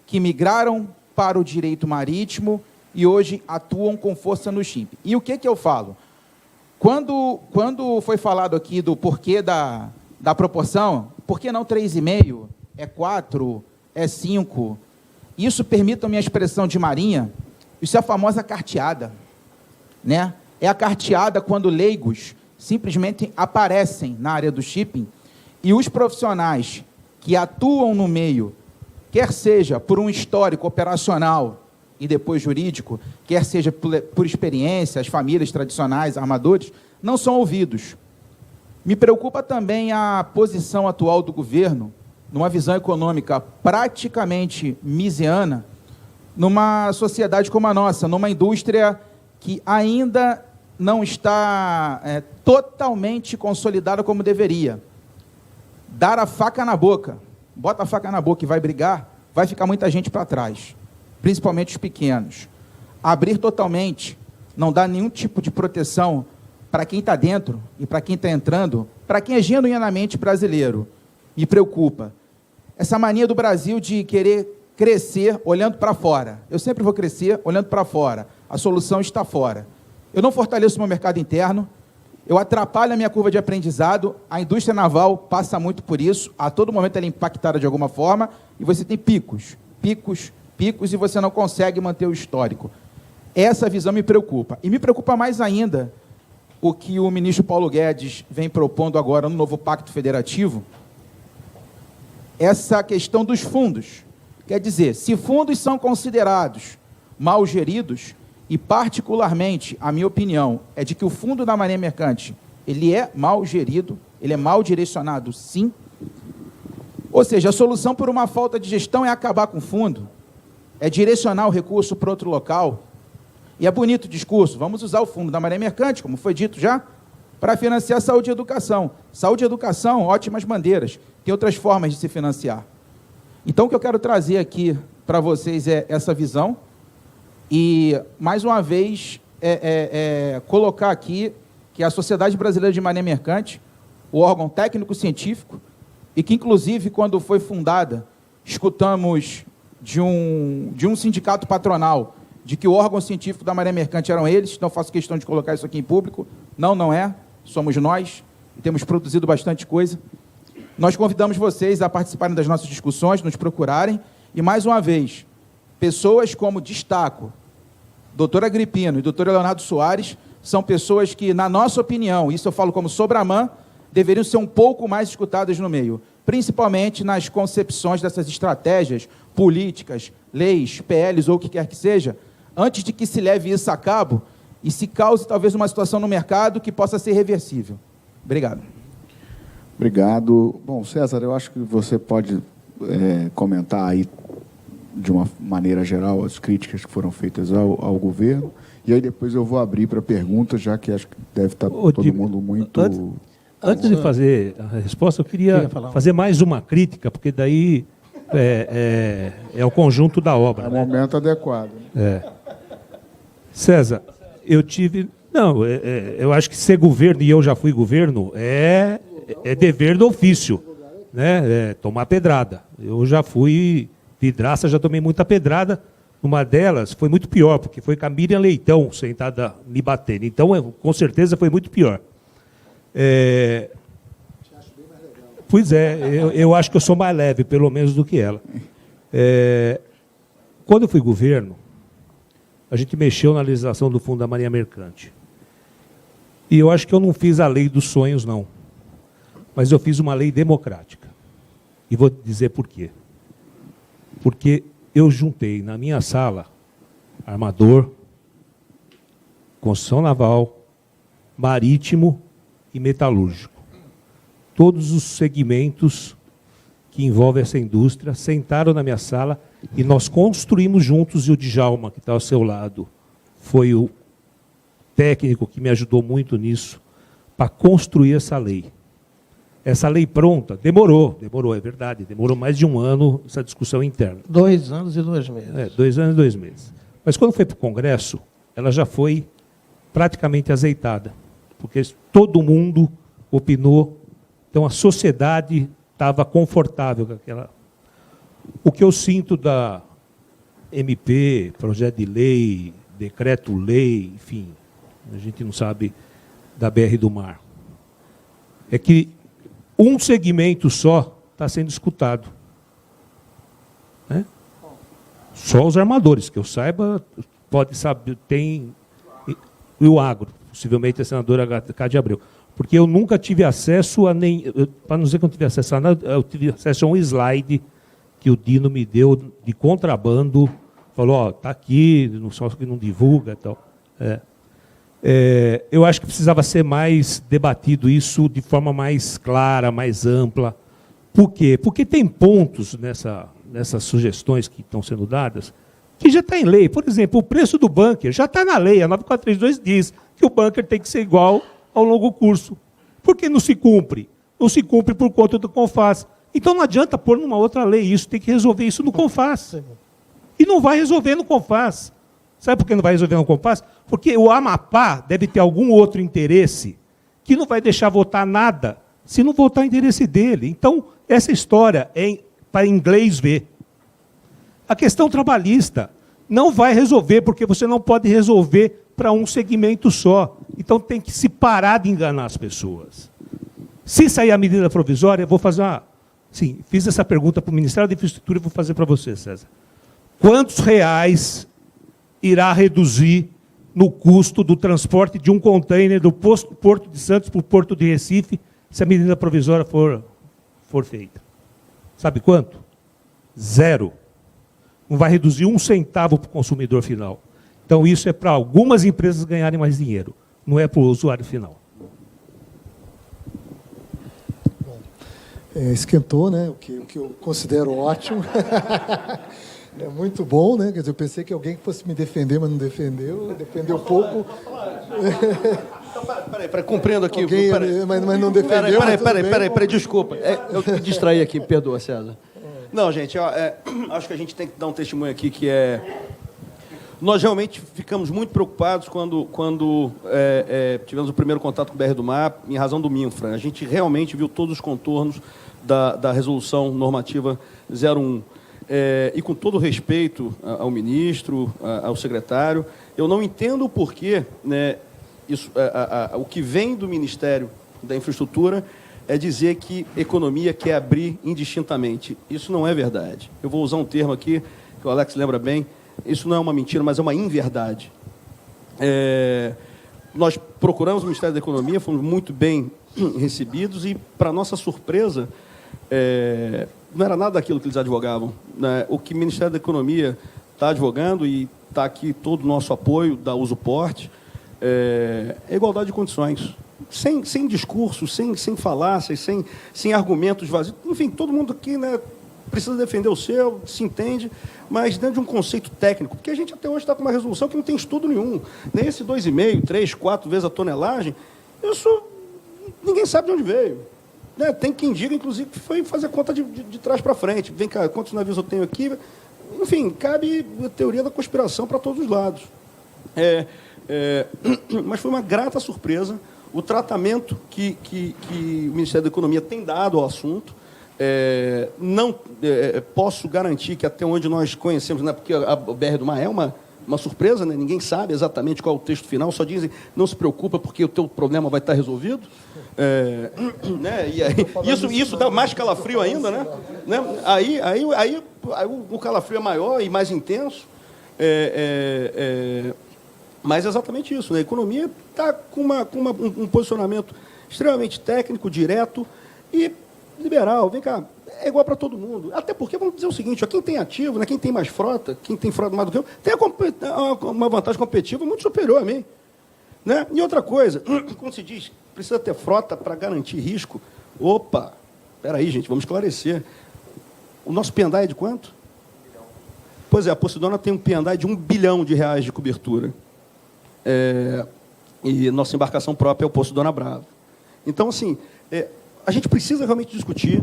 que migraram para o direito marítimo e hoje atuam com força no shipping. E o que eu falo? Quando foi falado aqui do porquê da proporção, por que não 3,5? É 4? É 5? Isso, permitam-me a expressão de marinha, isso é a famosa carteada, né? É a carteada quando leigos simplesmente aparecem na área do shipping e os profissionais que atuam no meio, quer seja por um histórico operacional e depois jurídico, quer seja por experiência, as famílias tradicionais, armadores, não são ouvidos. Me preocupa também a posição atual do governo, numa visão econômica praticamente miseana, numa sociedade como a nossa, numa indústria que ainda não está totalmente consolidada como deveria. Dar a faca na boca, bota a faca na boca e vai brigar, vai ficar muita gente para trás, principalmente os pequenos. Abrir totalmente, não dá nenhum tipo de proteção para quem está dentro e para quem está entrando, para quem é genuinamente brasileiro. Me preocupa. Essa mania do Brasil de querer crescer olhando para fora. Eu sempre vou crescer olhando para fora. A solução está fora. Eu não fortaleço o meu mercado interno, eu atrapalho a minha curva de aprendizado, a indústria naval passa muito por isso, a todo momento ela é impactada de alguma forma, e você tem picos, e você não consegue manter o histórico. Essa visão me preocupa. E me preocupa mais ainda o que o ministro Paulo Guedes vem propondo agora no novo Pacto Federativo, essa questão dos fundos. Quer dizer, se fundos são considerados mal geridos, e particularmente, a minha opinião, é de que o fundo da Marinha Mercante, ele é mal gerido, ele é mal direcionado, sim. Ou seja, a solução por uma falta de gestão é acabar com o fundo, é direcionar o recurso para outro local. E é bonito o discurso, vamos usar o fundo da Marinha Mercante, como foi dito já, para financiar saúde e educação. Saúde e educação, ótimas bandeiras, tem outras formas de se financiar. Então, o que eu quero trazer aqui para vocês é essa visão, e, mais uma vez, colocar aqui que a Sociedade Brasileira de Marinha Mercante, o órgão técnico-científico, e que, inclusive, quando foi fundada, escutamos de um sindicato patronal, de que o órgão científico da Marinha Mercante eram eles, então faço questão de colocar isso aqui em público. Não é, somos nós, e temos produzido bastante coisa. Nós convidamos vocês a participarem das nossas discussões, nos procurarem, e, mais uma vez, pessoas como destaco, doutor Agripino e doutor Leonardo Soares, são pessoas que, na nossa opinião, isso eu falo como sobramã, deveriam ser um pouco mais escutadas no meio, principalmente nas concepções dessas estratégias políticas, leis, PLs ou o que quer que seja, antes de que se leve isso a cabo e se cause talvez uma situação no mercado que possa ser reversível. Obrigado. Obrigado. Bom, César, eu acho que você pode comentar aí de uma maneira geral, as críticas que foram feitas ao governo, e aí depois eu vou abrir para perguntas, já que acho que deve estar todo mundo muito... Antes de fazer a resposta, eu queria fazer mais uma crítica, porque daí é o conjunto da obra. É o momento adequado. César, eu tive... Não, eu acho que ser governo, e eu já fui governo, é dever do ofício, né? Tomar pedrada. Eu já fui vidraça, já tomei muita pedrada. Uma delas foi muito pior, porque foi com a Miriam Leitão sentada me batendo. Então, com certeza, foi muito pior. Pois eu acho que eu sou mais leve, pelo menos, do que ela. Quando eu fui governo, a gente mexeu na legislação do Fundo da Marinha Mercante. E eu acho que eu não fiz a lei dos sonhos, não. Mas eu fiz uma lei democrática. E vou dizer por quê. Porque eu juntei na minha sala armador, construção naval, marítimo e metalúrgico. Todos os segmentos que envolvem essa indústria sentaram na minha sala e nós construímos juntos, e o Djalma, que está ao seu lado, foi o técnico que me ajudou muito nisso, para construir essa lei. Essa lei pronta, demorou, é verdade, demorou mais de um ano essa discussão interna. 2 anos e 2 meses. 2 anos e 2 meses. Mas quando foi para o Congresso, ela já foi praticamente azeitada, porque todo mundo opinou, então a sociedade estava confortável com aquela... O que eu sinto da MP, projeto de lei, decreto-lei, enfim, a gente não sabe da BR do Mar, é que um segmento só está sendo escutado. Né? Só os armadores, que eu saiba, pode saber, tem... E o agro, possivelmente a senadora Cádia Abreu. Porque eu nunca tive acesso a nem... Para não dizer que eu não tive acesso a nada, eu tive acesso a um slide que o Dino me deu de contrabando, falou, está aqui, só que não divulga e tal. Eu acho que precisava ser mais debatido isso de forma mais clara, mais ampla. Por quê? Porque tem pontos nessas sugestões que estão sendo dadas que já está em lei. Por exemplo, o preço do bunker já está na lei. A 9432 diz que o bunker tem que ser igual ao longo curso. Por que não se cumpre? Não se cumpre por conta do CONFAS. Então não adianta pôr numa outra lei isso, tem que resolver isso no CONFAS. E não vai resolver no CONFAS. Sabe por que não vai resolver no CONFAS? Porque o Amapá deve ter algum outro interesse que não vai deixar votar nada se não votar o interesse dele. Então, essa história é para inglês ver. A questão trabalhista não vai resolver, porque você não pode resolver para um segmento só. Então, tem que se parar de enganar as pessoas. Se sair a medida provisória, eu vou fazer uma... Sim, fiz essa pergunta para o Ministério da Infraestrutura e vou fazer para você, César. Quantos reais irá reduzir no custo do transporte de um container do Porto de Santos para o Porto de Recife, se a medida provisória for feita? Sabe quanto? 0. Não vai reduzir 1 centavo para o consumidor final. Então, isso é para algumas empresas ganharem mais dinheiro, não é para o usuário final. Esquentou, né? O que eu considero ótimo. É muito bom, né? Quer dizer, eu pensei que alguém fosse me defender, mas não defendeu. Defendeu pouco. Então, peraí, compreendo aqui. Mas não defendeu. Peraí, desculpa. Eu me distraí aqui, perdoa, César. Não, gente, acho que a gente tem que dar um testemunho aqui que nós realmente ficamos muito preocupados quando tivemos o primeiro contato com o BR do Mar, em razão do MINFRA. A gente realmente viu todos os contornos da resolução normativa 01. E com todo respeito ao ministro, ao secretário, eu não entendo o porquê, né, o que vem do Ministério da Infraestrutura é dizer que economia quer abrir indistintamente. Isso não é verdade. Eu vou usar um termo aqui, que o Alex lembra bem, isso não é uma mentira, mas é uma inverdade. Nós procuramos o Ministério da Economia, fomos muito bem recebidos e, para nossa surpresa, não era nada daquilo que eles advogavam. Né? O que o Ministério da Economia está advogando, e está aqui todo o nosso apoio da Usuporte, é igualdade de condições. Sem discurso, sem falácias, sem argumentos vazios. Enfim, todo mundo aqui, né, precisa defender o seu, se entende, mas dentro de um conceito técnico, porque a gente até hoje está com uma resolução que não tem estudo nenhum. Nem esse 2,5, 3, 4 vezes a tonelagem, isso ninguém sabe de onde veio. Né? Tem quem diga, inclusive, que foi fazer conta de trás para frente. Vem cá, quantos navios eu tenho aqui? Enfim, cabe a teoria da conspiração para todos os lados. Mas foi uma grata surpresa o tratamento que o Ministério da Economia tem dado ao assunto. Não posso garantir que até onde nós conhecemos, né, porque a BR do Mar é uma surpresa, né, ninguém sabe exatamente qual é o texto final, só dizem, não se preocupa porque o teu problema vai estar resolvido. Né, e aí, isso dá mais calafrio ainda, né? Aí o calafrio é maior e mais intenso. Mas é exatamente isso. Né? A economia está com um posicionamento extremamente técnico, direto e liberal. Vem cá, é igual para todo mundo. Até porque, vamos dizer o seguinte, ó, quem tem ativo, né, quem tem mais frota, quem tem frota mais do que eu, tem uma vantagem competitiva muito superior a mim. Né? E outra coisa, como se diz, precisa ter frota para garantir risco. Opa, espera aí, gente, vamos esclarecer. O nosso P&A é de quanto? 1 bilhão. Pois é, a Poseidona tem um P&A de R$1 bilhão de cobertura. E nossa embarcação própria é o Poço Dona Brava. Então, assim, a gente precisa realmente discutir.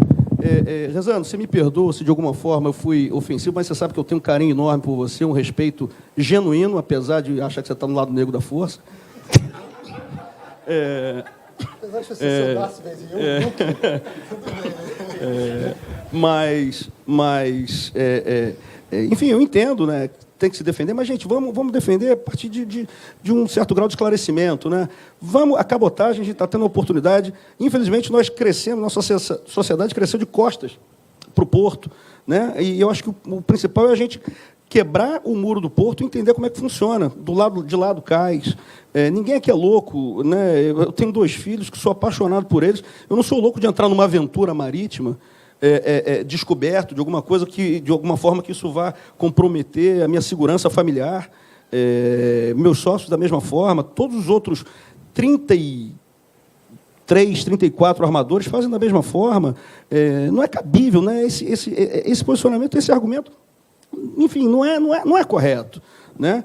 Rezano, você me perdoa se de alguma forma eu fui ofensivo, mas você sabe que eu tenho um carinho enorme por você, um respeito genuíno, apesar de achar que você está no lado negro da força. Apesar de você ser saudável, enfim, eu entendo, né? Tem que se defender, mas, gente, vamos defender a partir de um certo grau de esclarecimento. Né? A cabotagem, a gente está tendo a oportunidade. Infelizmente, nós crescemos, nossa sociedade cresceu de costas para o porto. Né? E eu acho que o principal é a gente quebrar o muro do porto e entender como é que funciona, de lá do cais. Ninguém aqui é louco. Né? Eu tenho 2 filhos que sou apaixonado por eles. Eu não sou louco de entrar numa aventura marítima, descoberto de alguma coisa de alguma forma que isso vá comprometer a minha segurança familiar, meus sócios da mesma forma, todos os outros 33, 34 armadores fazem da mesma forma. Não é cabível, né? Esse posicionamento, esse argumento, enfim, não é correto. Né?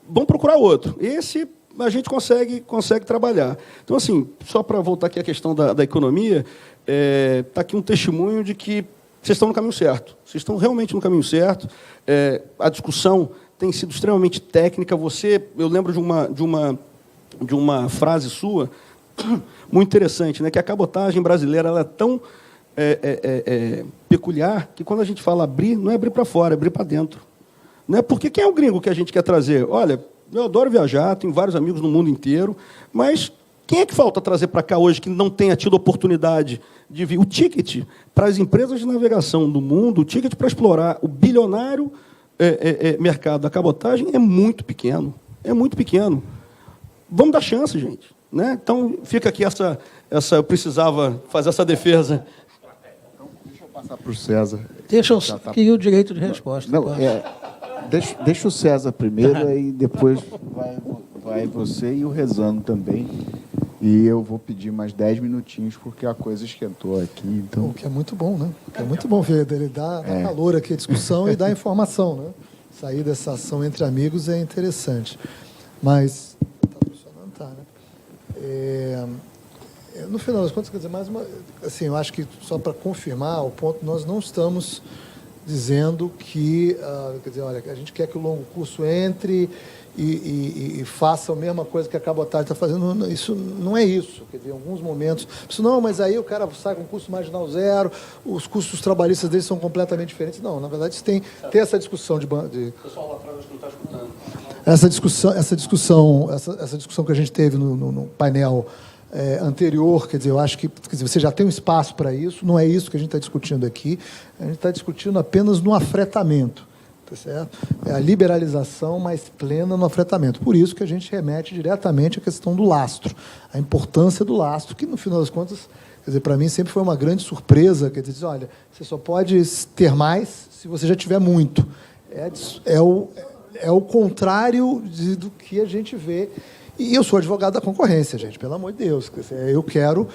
Vamos procurar outro. Esse a gente consegue trabalhar. Então, assim, só para voltar aqui à questão da economia, está aqui um testemunho de que vocês estão no caminho certo. Vocês estão realmente no caminho certo. A discussão tem sido extremamente técnica. Eu lembro de uma frase sua muito interessante, né? Que a cabotagem brasileira ela é tão peculiar que quando a gente fala abrir, não é abrir para fora, é abrir para dentro. Né? Porque quem é o gringo que a gente quer trazer? Olha, eu adoro viajar, tenho vários amigos no mundo inteiro, mas quem é que falta trazer para cá hoje que não tenha tido oportunidade de vir? O ticket para as empresas de navegação do mundo, o ticket para explorar o bilionário mercado da cabotagem é muito pequeno. É muito pequeno. Vamos dar chance, gente. Né? Então, fica aqui eu precisava fazer essa defesa. Então, deixa eu passar para o César. Deixa eu o direito de resposta. Não, deixa o César primeiro, aí depois vai você e o Rezano também. E eu vou pedir mais 10 minutinhos, porque a coisa esquentou aqui. Então... O que é muito bom, né? É muito bom ver ele dar calor aqui à discussão e dar informação. Né? Sair dessa ação entre amigos é interessante. Mas está funcionando, tá, né? No final das contas, quer dizer, assim, eu acho que só para confirmar o ponto, nós não estamos dizendo que, quer dizer, olha, a gente quer que o longo curso entre e faça a mesma coisa que a cabotagem está fazendo. Isso não é isso. Quer dizer, em alguns momentos, não, mas aí o cara sai com custo marginal zero, os custos trabalhistas deles são completamente diferentes. Não, na verdade, tem essa discussão de... O pessoal lá atrás não está escutando. Essa discussão que a gente teve no painel anterior, quer dizer, eu acho que você já tem um espaço para isso, não é isso que a gente está discutindo aqui, a gente está discutindo apenas no afretamento, tá certo? É a liberalização mais plena no afretamento. Por isso que a gente remete diretamente à questão do lastro, a importância do lastro, que, no final das contas, quer dizer, para mim sempre foi uma grande surpresa, quer dizer, olha, você só pode ter mais se você já tiver muito. É o contrário do que a gente vê. E eu sou advogado da concorrência, gente, pelo amor de Deus. Eu quero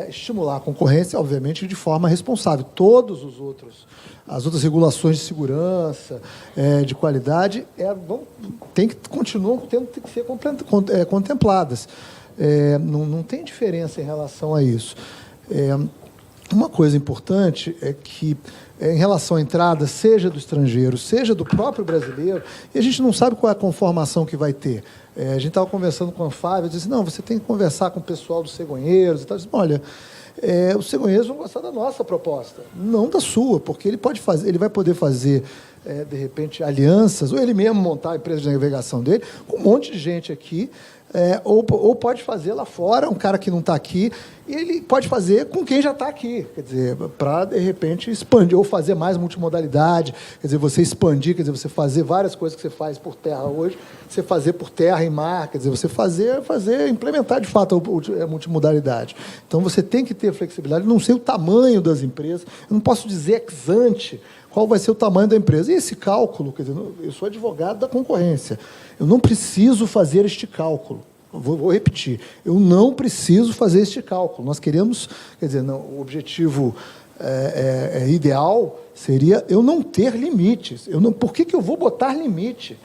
estimular a concorrência, obviamente, de forma responsável. As outras regulações de segurança, de qualidade, continuam tendo que ser contempladas. Não tem diferença em relação a isso. Uma coisa importante é que, em relação à entrada, seja do estrangeiro, seja do próprio brasileiro, e a gente não sabe qual é a conformação que vai ter. A gente estava conversando com a Fábio, eu disse, não, você tem que conversar com o pessoal dos cegonheiros e tal. Eu disse, olha, os cegonheiros vão gostar da nossa proposta, não da sua, porque ele vai poder fazer, de repente, alianças, ou ele mesmo montar a empresa de navegação dele, com um monte de gente aqui, ou pode fazer lá fora, um cara que não está aqui, e ele pode fazer com quem já está aqui, quer dizer, para, de repente, expandir, ou fazer mais multimodalidade, quer dizer, você expandir, quer dizer, você fazer várias coisas que você faz por terra hoje, você fazer por terra e mar, quer dizer, você implementar, de fato, a multimodalidade. Então, você tem que ter flexibilidade, não sei o tamanho das empresas, eu não posso dizer ex ante qual vai ser o tamanho da empresa. E esse cálculo, quer dizer, eu sou advogado da concorrência, eu não preciso fazer este cálculo. Vou repetir, eu não preciso fazer este cálculo. Nós queremos, quer dizer, o objetivo ideal seria eu não ter limites. Por que eu vou botar limite?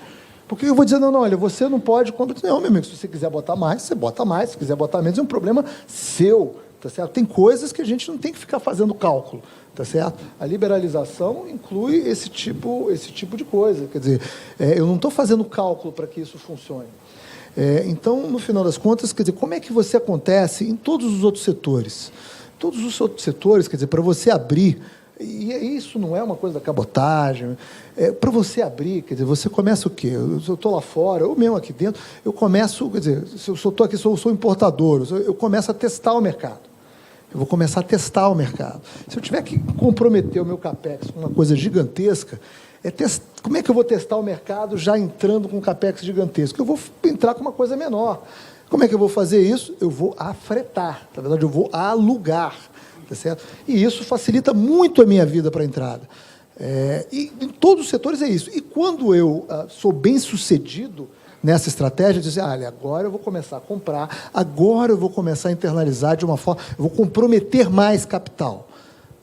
Por que eu vou dizer, não, olha, você não pode... Não, meu amigo, se você quiser botar mais, você bota mais. Se quiser botar menos, é um problema seu. Tá certo? Tem coisas que a gente não tem que ficar fazendo cálculo. Tá certo? A liberalização inclui esse tipo de coisa. Quer dizer, eu não estou fazendo cálculo para que isso funcione. Então, no final das contas, quer dizer, como é que você acontece em todos os outros setores? Todos os outros setores, quer dizer, para você abrir, e isso não é uma coisa da cabotagem, para você abrir, quer dizer, você começa o quê? Eu estou lá fora, ou mesmo aqui dentro, eu começo, quer dizer, se eu estou aqui, sou importador, eu começo a testar o mercado. Eu vou começar a testar o mercado. Se eu tiver que comprometer o meu CAPEX com uma coisa gigantesca, como é que eu vou testar o mercado já entrando com um CAPEX gigantesco? Eu vou entrar com uma coisa menor. Como é que eu vou fazer isso? Eu vou afretar. Na verdade, eu vou alugar. Tá certo? E isso facilita muito a minha vida para a entrada. E em todos os setores é isso. E quando eu sou bem-sucedido nessa estratégia, dizer, olha, agora eu vou começar a comprar, agora eu vou começar a internalizar de uma forma, eu vou comprometer mais capital.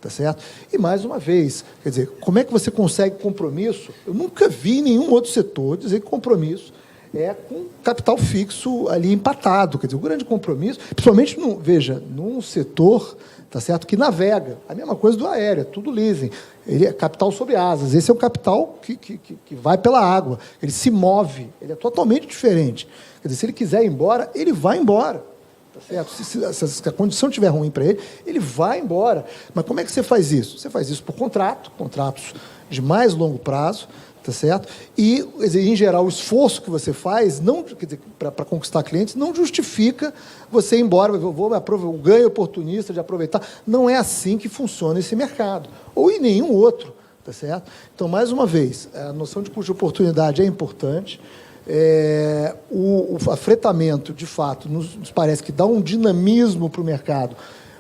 Tá certo? E, mais uma vez, quer dizer, como é que você consegue compromisso? Eu nunca vi nenhum outro setor dizer que compromisso é com capital fixo ali empatado. Quer dizer, o grande compromisso, principalmente, num setor, tá certo, que navega. A mesma coisa do aéreo, tudo leasing. Ele é capital sobre asas. Esse é um capital que vai pela água. Ele se move. Ele é totalmente diferente. Quer dizer, se ele quiser ir embora, ele vai embora. Tá certo? Se a condição estiver ruim para ele, ele vai embora. Mas como é que você faz isso? Você faz isso por contratos de mais longo prazo, tá certo? E, quer dizer, em geral, o esforço que você faz para conquistar clientes não justifica você ir embora, o ganho oportunista de aproveitar. Não é assim que funciona esse mercado, ou em nenhum outro. Tá certo? Então, mais uma vez, a noção de custo de oportunidade é importante. O afretamento, de fato, nos parece que dá um dinamismo para o mercado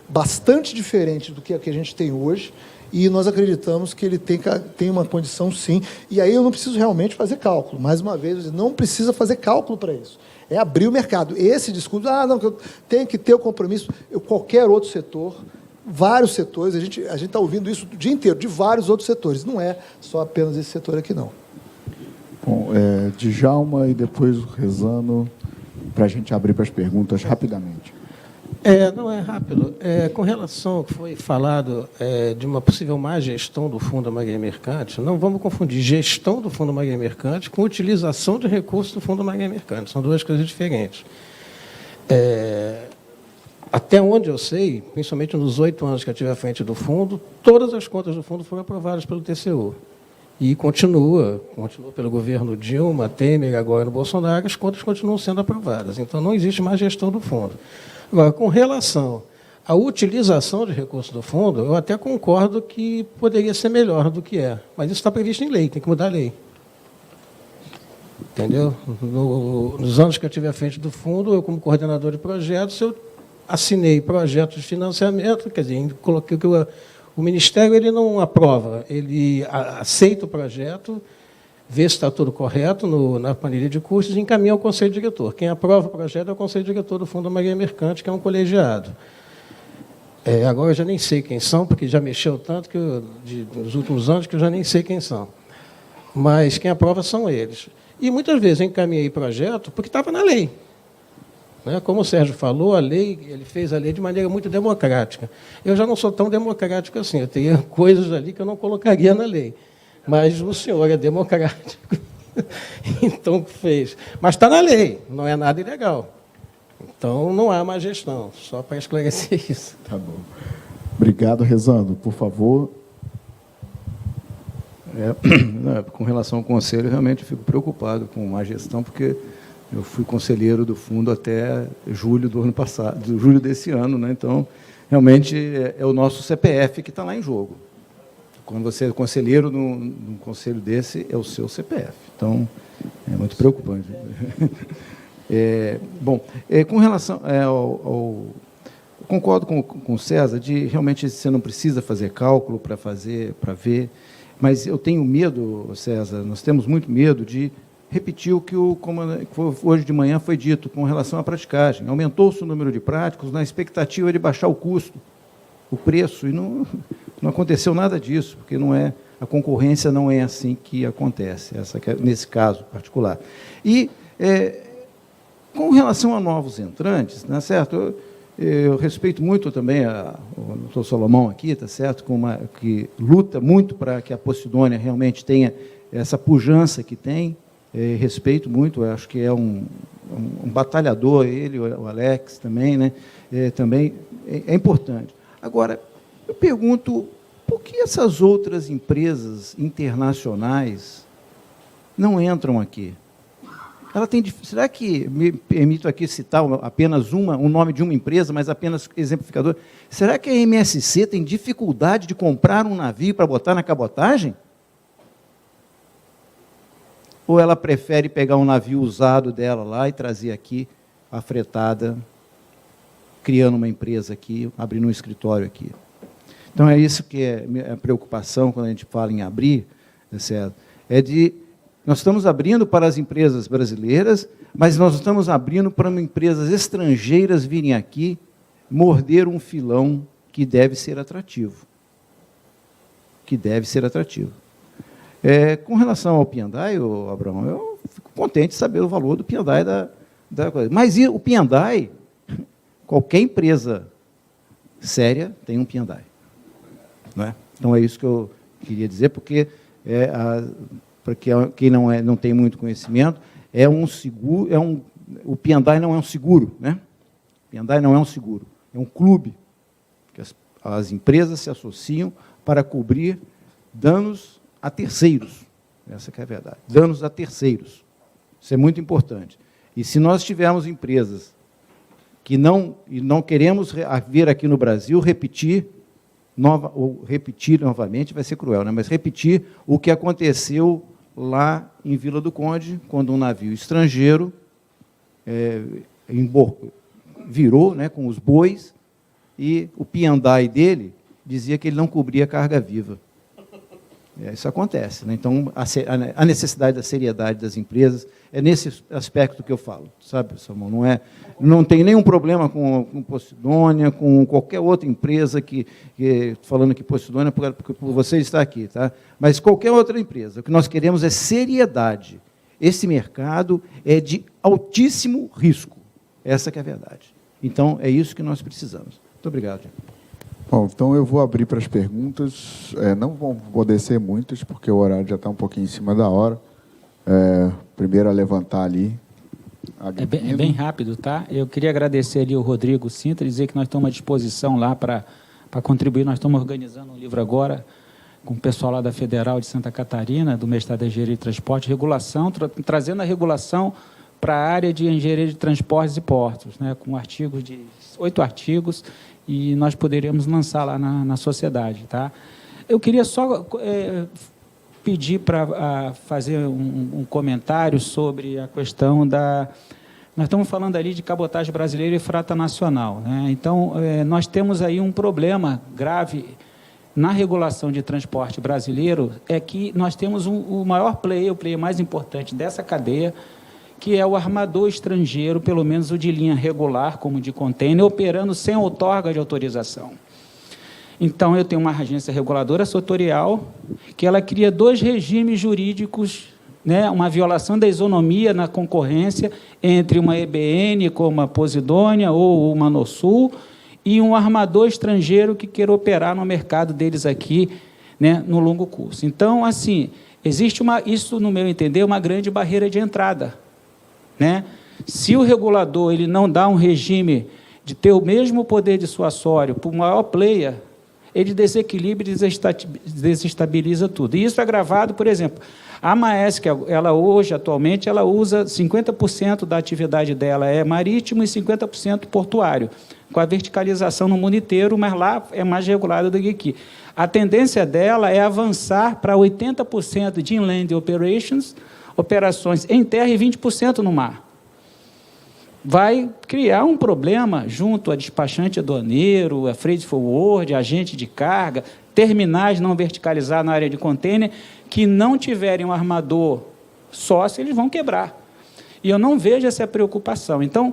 bastante diferente do que a gente tem hoje, e nós acreditamos que ele tem uma condição, sim, e aí eu não preciso realmente fazer cálculo. Mais uma vez, não precisa fazer cálculo para isso. É abrir o mercado. Esse discurso, não, eu tenho que ter o compromisso, qualquer outro setor, vários setores, a gente está ouvindo isso o dia inteiro, de vários outros setores, não é só apenas esse setor aqui, não. Bom, Djalma e depois o Rezano, para a gente abrir para as perguntas rapidamente. Não é rápido. Com relação ao que foi falado de uma possível má gestão do Fundo Magre Mercante, não vamos confundir gestão do Fundo Magre Mercante com utilização de recursos do Fundo Magre Mercante. São duas coisas diferentes. Até onde eu sei, principalmente nos 8 anos que eu estive à frente do fundo, todas as contas do fundo foram aprovadas pelo TCU. E continua pelo governo Dilma, Temer, agora no Bolsonaro, as contas continuam sendo aprovadas. Então, não existe mais gestão do fundo. Agora, com relação à utilização de recursos do fundo, eu até concordo que poderia ser melhor do que é. Mas isso está previsto em lei, tem que mudar a lei. Entendeu? Nos anos que eu estive à frente do fundo, eu, como coordenador de projetos, eu assinei projetos de financiamento, quer dizer, coloquei que o Ministério ele não aprova, ele aceita o projeto, vê se está tudo correto na planilha de custos e encaminha ao Conselho Diretor. Quem aprova o projeto é o Conselho Diretor do Fundo Maria Mercante, que é um colegiado. Agora eu já nem sei quem são, porque já mexeu tanto nos últimos anos que eu já nem sei quem são. Mas quem aprova são eles. E muitas vezes eu encaminhei projeto porque estava na lei. Como o Sérgio falou, a lei, ele fez a lei de maneira muito democrática. Eu já não sou tão democrático assim, eu teria coisas ali que eu não colocaria na lei. Mas o senhor é democrático, então fez. Mas está na lei, não é nada ilegal. Então não há má gestão, só para esclarecer isso. Tá bom. Obrigado, Rezando. Por favor. Com relação ao conselho, realmente fico preocupado com má gestão, porque eu fui conselheiro do fundo até julho do ano passado, julho desse ano, né? Então, realmente é o nosso CPF que está lá em jogo. Quando você é conselheiro num conselho desse, é o seu CPF. Então, é muito preocupante. Com relação concordo com o César, de realmente você não precisa fazer cálculo para ver, mas eu tenho medo, César, nós temos muito medo de repetir o que hoje de manhã foi dito com relação à praticagem. Aumentou-se o número de práticos na expectativa de baixar o custo, o preço, e não aconteceu nada disso, porque a concorrência não é assim que acontece, nesse caso particular. E, com relação a novos entrantes, tá certo? Eu respeito muito também o doutor Salomão aqui, tá certo? Que luta muito para que a Posidônia realmente tenha essa pujança que tem. Respeito muito, acho que é um batalhador, ele, o Alex também, né? Também é importante. Agora, eu pergunto, por que essas outras empresas internacionais não entram aqui? Será que, me permito aqui citar apenas um nome de uma empresa, mas apenas exemplificador, será que a MSC tem dificuldade de comprar um navio para botar na cabotagem? Ou ela prefere pegar um navio usado dela lá e trazer aqui a fretada, criando uma empresa aqui, abrindo um escritório aqui? Então, é isso que é a preocupação quando a gente fala em abrir, certo? Nós estamos abrindo para as empresas brasileiras, mas nós estamos abrindo para empresas estrangeiras virem aqui morder um filão que deve ser atrativo. Com relação ao P&I, Abraão, eu fico contente de saber o valor do P&I da coisa. Mas o P&I, qualquer empresa séria tem um P&I. Não é? Então, é isso que eu queria dizer, porque para quem não tem muito conhecimento, o P&I não é um seguro, né? O P&I não é um seguro, é um clube que as empresas se associam para cobrir danos a terceiros. Essa que é a verdade. Danos a terceiros. Isso é muito importante. E se nós tivermos empresas que não queremos ver aqui no Brasil, repetir novamente, vai ser cruel, né? Mas repetir o que aconteceu lá em Vila do Conde, quando um navio estrangeiro virou, né, com os bois, e o P&I dele dizia que ele não cobria carga viva. Isso acontece, né? Então, a necessidade da seriedade das empresas é nesse aspecto que eu falo, sabe, Samuel? Não tem nenhum problema com Posidônia, com qualquer outra empresa falando que Posidônia, porque por você estar aqui, tá? Mas qualquer outra empresa. O que nós queremos é seriedade. Esse mercado é de altíssimo risco. Essa que é a verdade. Então, é isso que nós precisamos. Muito obrigado. Bom, então eu vou abrir para as perguntas. Não vão poder ser muitas, porque o horário já está um pouquinho em cima da hora. Primeiro a levantar ali. É bem rápido, tá? Eu queria agradecer ali o Rodrigo Sintra, dizer que nós estamos à disposição lá para contribuir. Nós estamos organizando um livro agora com o pessoal lá da Federal de Santa Catarina, do mestrado de Engenharia de Transporte, regulação, trazendo a regulação para a área de Engenharia de Transportes e Portos, né, com 8 artigos, e nós poderíamos lançar lá na sociedade. Tá? Eu queria só pedir para fazer um comentário sobre a questão da... Nós estamos falando ali de cabotagem brasileira e frota nacional. Né? Então, nós temos aí um problema grave na regulação de transporte brasileiro é que nós temos o maior player, o player mais importante dessa cadeia, que é o armador estrangeiro, pelo menos o de linha regular, como de container, operando sem outorga de autorização. Então, eu tenho uma agência reguladora setorial, que ela cria 2 regimes jurídicos, né, uma violação da isonomia na concorrência entre uma EBN, como a Posidônia ou uma Nosul, e um armador estrangeiro que queira operar no mercado deles aqui, né, no longo curso. Então, assim, existe isso, no meu entender, uma grande barreira de entrada, né? Se o regulador ele não dá um regime de ter o mesmo poder dissuasório para o maior player, ele desequilibra e desestabiliza tudo. E isso é agravado, por exemplo, a Maersk, ela hoje, atualmente, ela usa 50% da atividade dela é marítimo e 50% portuário, com a verticalização no mundo inteiro, mas lá é mais regulado do que aqui. A tendência dela é avançar para 80% de inland operations, operações em terra, e 20% no mar. Vai criar um problema junto a despachante aduaneiro, a freight forward, agente de carga, terminais não verticalizados na área de container, que não tiverem um armador sócio, eles vão quebrar. E eu não vejo essa preocupação. Então,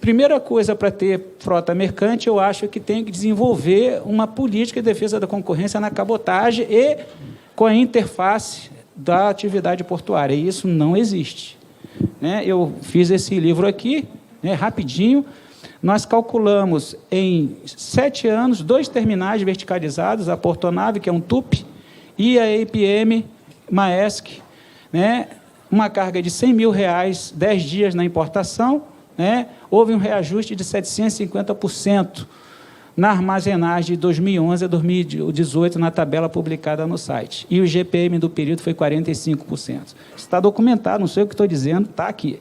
primeira coisa para ter frota mercante, eu acho que tem que desenvolver uma política de defesa da concorrência na cabotagem e com a interface da atividade portuária. E isso não existe, né? Eu fiz esse livro aqui, né, rapidinho. Nós calculamos em 7 anos 2 terminais verticalizados, a Portonave, que é um TUP, e a APM Maersk, né, uma carga de R$100 mil, 10 dias na importação, né, houve um reajuste de 750% na armazenagem de 2011 a 2018, na tabela publicada no site. E o GPM do período foi 45%. Está documentado, não sei o que estou dizendo, está aqui.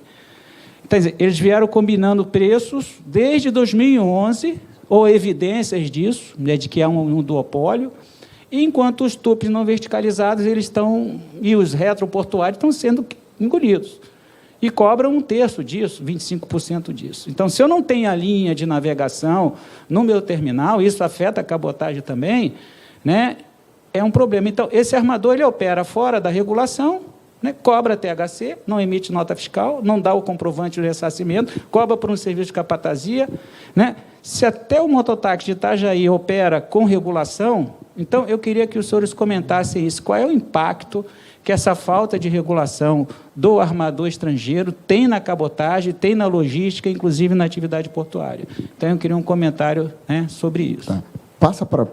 Quer dizer, eles vieram combinando preços desde 2011, ou evidências disso, né, de que é um duopólio, enquanto os TUPs não verticalizados e os retroportuários estão sendo engolidos. E cobram 1/3 disso, 25% disso. Então, se eu não tenho a linha de navegação no meu terminal, isso afeta a cabotagem também, né, é um problema. Então, esse armador ele opera fora da regulação, né, cobra THC, não emite nota fiscal, não dá o comprovante de ressarcimento, cobra por um serviço de capatazia, né? Se até o mototáxi de Itajaí opera com regulação, então eu queria que os senhores comentassem isso. Qual é o impacto que essa falta de regulação do armador estrangeiro tem na cabotagem, tem na logística, inclusive na atividade portuária? Então, eu queria um comentário, né, sobre isso. Tá. Passa para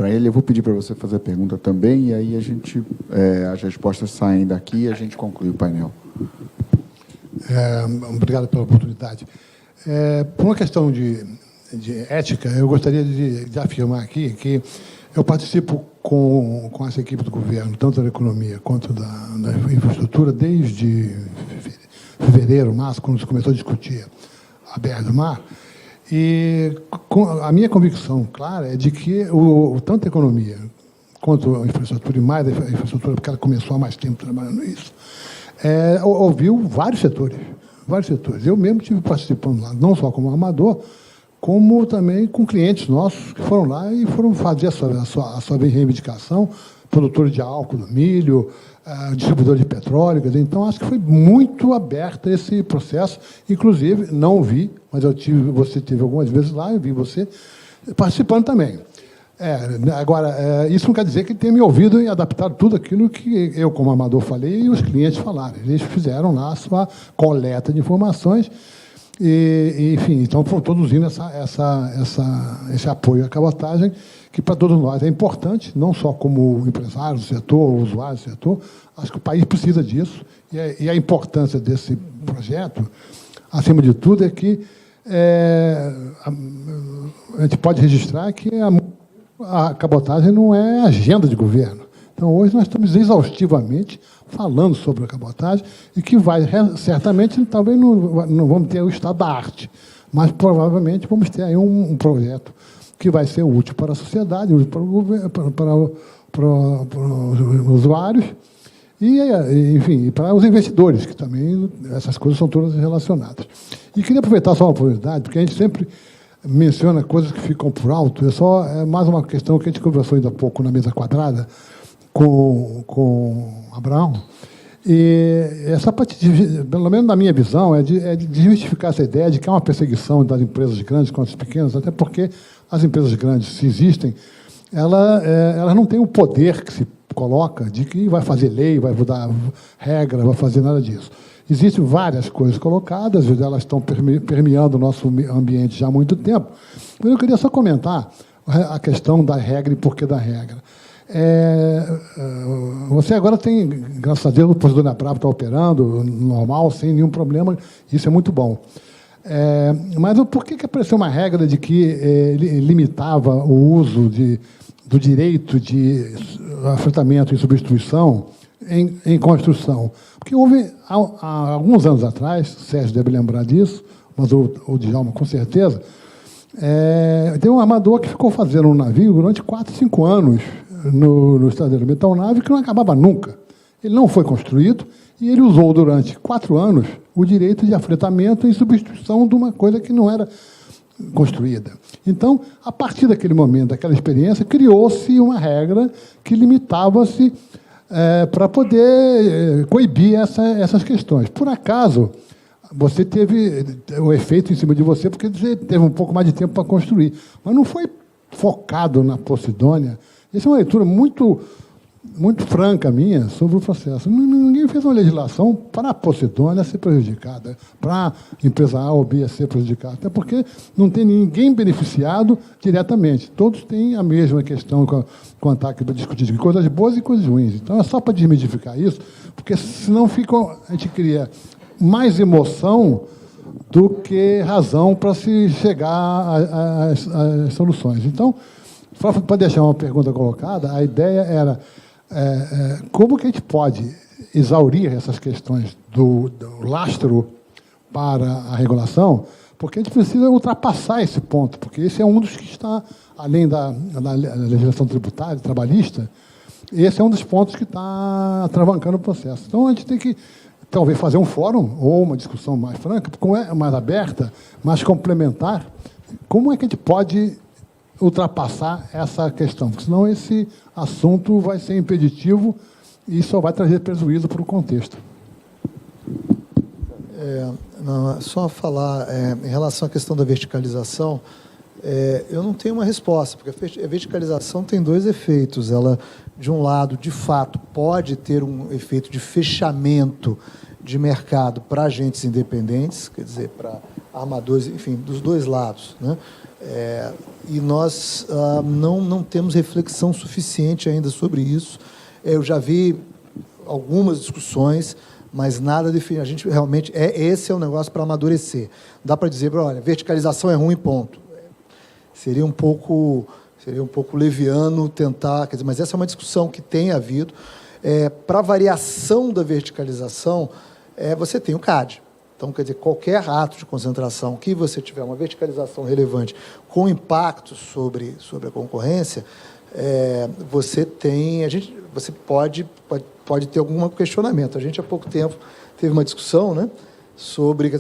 ele, eu vou pedir para você fazer a pergunta também, e aí as respostas saem daqui e a gente conclui o painel. Obrigado pela oportunidade. Por uma questão de ética, eu gostaria de afirmar aqui que eu participo com essa equipe do governo, tanto da economia quanto da infraestrutura, desde fevereiro, março, quando se começou a discutir a BR do Mar. E a minha convicção clara é de que tanto a economia quanto a infraestrutura, e mais a infraestrutura, porque ela começou há mais tempo trabalhando nisso, ouviu vários setores. Eu mesmo estive participando lá, não só como armador, como também com clientes nossos que foram lá e foram fazer a sua reivindicação, produtores de álcool, do milho, distribuidores de petróleo. Então, acho que foi muito aberto esse processo. Inclusive, não vi, mas você esteve algumas vezes lá, eu vi você participando também. Agora, isso não quer dizer que ele tenha me ouvido e adaptado tudo aquilo que eu, como armador, falei e os clientes falaram. Eles fizeram lá a sua coleta de informações e, enfim, estão produzindo esse apoio à cabotagem, que para todos nós é importante, não só como empresários do setor, usuários do setor. Acho que o país precisa disso, e a importância desse projeto, acima de tudo, é que a gente pode registrar que a cabotagem não é agenda de governo. Então, hoje nós estamos exaustivamente falando sobre a cabotagem e que vai, certamente, talvez não vamos ter o estado da arte, mas provavelmente vamos ter aí um projeto que vai ser útil para a sociedade, útil para os usuários e, enfim, para os investidores, que também essas coisas são todas relacionadas. E queria aproveitar só uma oportunidade, porque a gente sempre menciona coisas que ficam por alto. É mais uma questão que a gente conversou ainda há pouco na mesa quadrada com Abraão. E essa parte, pelo menos na minha visão, é de desmistificar essa ideia de que é uma perseguição das empresas grandes contra as pequenas, até porque as empresas grandes, se existem, elas não têm o poder que se coloca de que vai fazer lei, vai mudar regra, vai fazer nada disso. Existem várias coisas colocadas, elas estão permeando o nosso ambiente já há muito tempo. Mas eu queria só comentar a questão da regra e porquê da regra. Você agora tem, graças a Deus, o professor Dona Bravo está operando normal, sem nenhum problema, isso é muito bom. Mas por que apareceu uma regra de que limitava o uso do direito de afetamento e substituição em construção? Porque houve, há alguns anos atrás, o Sérgio deve lembrar disso, mas o Djalma com certeza, tem um armador que ficou fazendo um navio durante 4, 5 anos no estabelecimento, um navio que não acabava nunca. Ele não foi construído e ele usou durante 4 anos o direito de afretamento em substituição de uma coisa que não era construída. Então, a partir daquele momento, daquela experiência, criou-se uma regra que limitava-se para poder coibir essas questões. Por acaso, você teve o efeito em cima de você, porque você teve um pouco mais de tempo para construir, mas não foi focado na Posidônia. Essa é uma leitura muito franca minha sobre o processo. Ninguém fez uma legislação para a Posidônia ser prejudicada, para a empresa A ou B ser prejudicada, até porque não tem ninguém beneficiado diretamente. Todos têm a mesma questão com o ataque para discutir de coisas boas e coisas ruins. Então, é só para desmistificar isso, porque senão a gente cria mais emoção do que razão para se chegar às soluções. Então, só para deixar uma pergunta colocada, a ideia era como que a gente pode exaurir essas questões do lastro para a regulação, porque a gente precisa ultrapassar esse ponto, porque esse é um dos que está, além da legislação tributária, trabalhista, esse é um dos pontos que está travancando o processo. Então, a gente tem que, talvez, fazer um fórum ou uma discussão mais franca, mais aberta, mais complementar. Como é que a gente pode ultrapassar essa questão? Porque senão esse assunto vai ser impeditivo e só vai trazer prejuízo para o contexto. Só falar em relação à questão da verticalização, eu não tenho uma resposta, porque a verticalização tem 2 efeitos. Ela, de um lado, de fato, pode ter um efeito de fechamento de mercado para agentes independentes, quer dizer, para armadores, enfim, dos 2 lados, né? E nós não temos reflexão suficiente ainda sobre isso. Eu já vi algumas discussões, mas nada definido. A gente realmente esse é um negócio para amadurecer. Dá para dizer, olha, verticalização é ruim, ponto. Seria um pouco leviano tentar, quer dizer, mas essa é uma discussão que tem havido. Para a variação da verticalização, você tem o CAD. Então, quer dizer, qualquer ato de concentração que você tiver uma verticalização relevante com impacto sobre a concorrência, você pode ter algum questionamento. A gente, há pouco tempo, teve uma discussão, né, sobre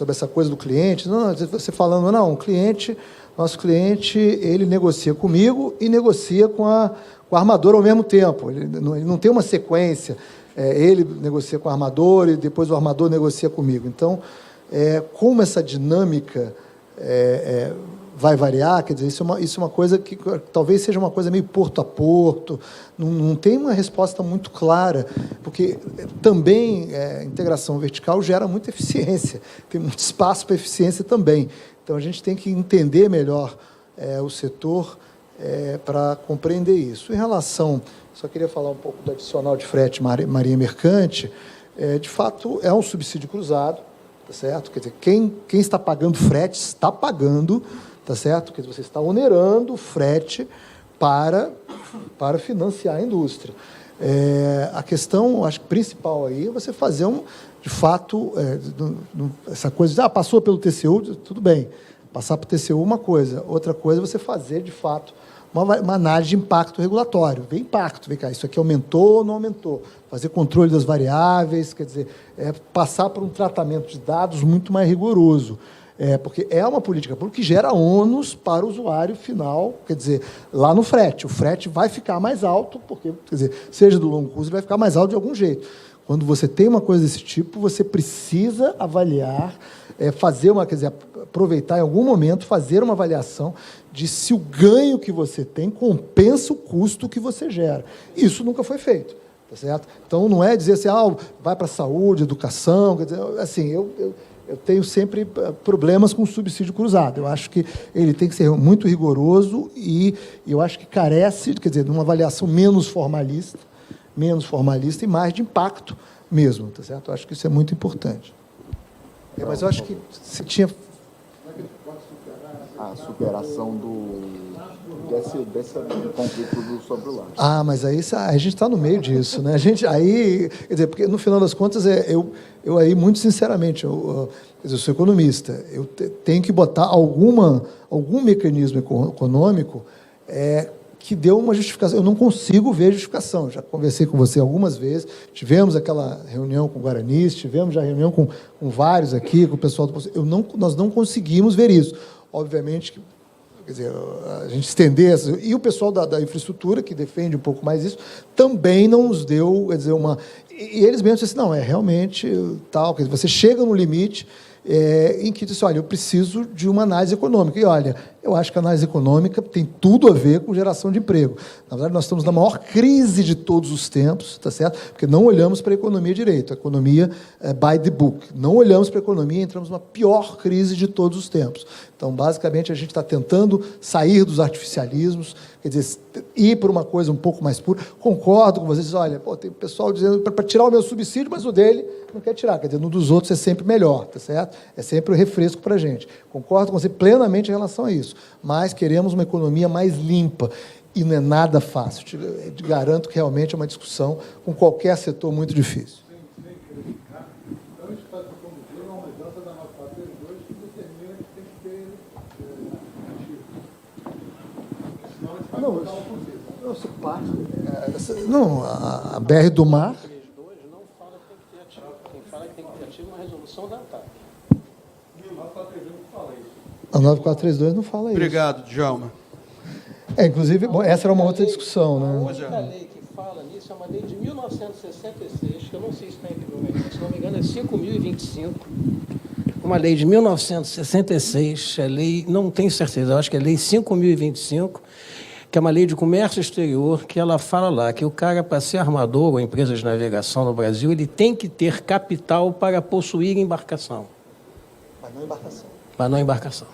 essa coisa do cliente. Não, você falando, nosso cliente, ele negocia comigo e negocia com a armadora ao mesmo tempo. Ele não tem uma sequência. Ele negocia com o armador e depois o armador negocia comigo. Então, como essa dinâmica vai variar, quer dizer, isso é uma coisa que talvez seja uma coisa meio porto a porto, não tem uma resposta muito clara, porque também integração vertical gera muita eficiência, tem muito espaço para eficiência também. Então, a gente tem que entender melhor o setor para compreender isso. Em relação... Só queria falar um pouco do adicional de frete marinha mercante. De fato, é um subsídio cruzado, tá certo? Quer dizer, quem está pagando frete está pagando, tá certo? Quer dizer, você está onerando o frete para financiar a indústria. A questão, acho que principal aí é você fazer de fato, essa coisa de passou pelo TCU, tudo bem. Passar para o TCU uma coisa, outra coisa é você fazer, de fato, uma análise de impacto regulatório. Vê impacto, vê cá, isso aqui aumentou ou não aumentou. Fazer controle das variáveis, quer dizer, passar por um tratamento de dados muito mais rigoroso. Porque é uma política pública que gera ônus para o usuário final, quer dizer, lá no frete. O frete vai ficar mais alto, porque, quer dizer, seja do longo curso, ele vai ficar mais alto de algum jeito. Quando você tem uma coisa desse tipo, você precisa avaliar, fazer uma, quer dizer, aproveitar em algum momento, fazer uma avaliação de se o ganho que você tem compensa o custo que você gera. Isso nunca foi feito. Tá certo? Então, não é dizer assim, vai para a saúde, educação, quer dizer, assim, eu tenho sempre problemas com o subsídio cruzado. Eu acho que ele tem que ser muito rigoroso e eu acho que carece, quer dizer, de uma avaliação menos formalista e mais de impacto mesmo, tá certo? Eu acho que isso é muito importante. Mas eu acho que se tinha... A superação desse conflito sobre o laço. Mas aí a gente está no meio disso, né? Quer dizer, porque no final das contas, eu aí, muito sinceramente, eu sou economista, eu tenho que botar algum mecanismo econômico que deu uma justificação. Eu não consigo ver justificação. Já conversei com você algumas vezes, tivemos aquela reunião com o Guarani, tivemos já reunião com vários aqui, com o pessoal do... Nós não conseguimos ver isso. Obviamente que, quer dizer, a gente estender... E o pessoal da infraestrutura, que defende um pouco mais isso, também não nos deu, quer dizer, uma... E eles mesmos disseram assim, não, realmente tal, quer dizer, você chega no limite em que diz, olha, eu preciso de uma análise econômica. E, olha, eu acho que a análise econômica tem tudo a ver com geração de emprego. Na verdade, nós estamos na maior crise de todos os tempos, tá certo? Porque não olhamos para a economia direito, a economia by the book. Não olhamos para a economia e entramos numa pior crise de todos os tempos. Então, basicamente, a gente está tentando sair dos artificialismos, quer dizer, ir para uma coisa um pouco mais pura. Concordo com vocês, olha, tem pessoal dizendo para tirar o meu subsídio, mas o dele não quer tirar, quer dizer, no dos outros é sempre melhor, tá certo? É sempre um refresco para a gente. Concordo com você plenamente em relação a isso, mas queremos uma economia mais limpa. E não é nada fácil. Te garanto que realmente é uma discussão com qualquer setor muito difícil. Não, a BR do Mar... não fala que tem que ter ativo. Quem fala que tem que ter ativo é uma resolução da ANTAC. A 9432 não fala isso. Obrigado, Djalma. Inclusive, essa era uma outra discussão, né? A única lei que fala nisso é uma lei de 1966, que eu não sei se está em vigor, se não me engano é 5.025. Uma lei de 1966, a lei, não tenho certeza, eu acho que é a lei 5.025, que é uma lei de comércio exterior, que ela fala lá que o cara, para ser armador ou empresa de navegação no Brasil, ele tem que ter capital para possuir embarcação. Mas não embarcação. Mas não embarcação.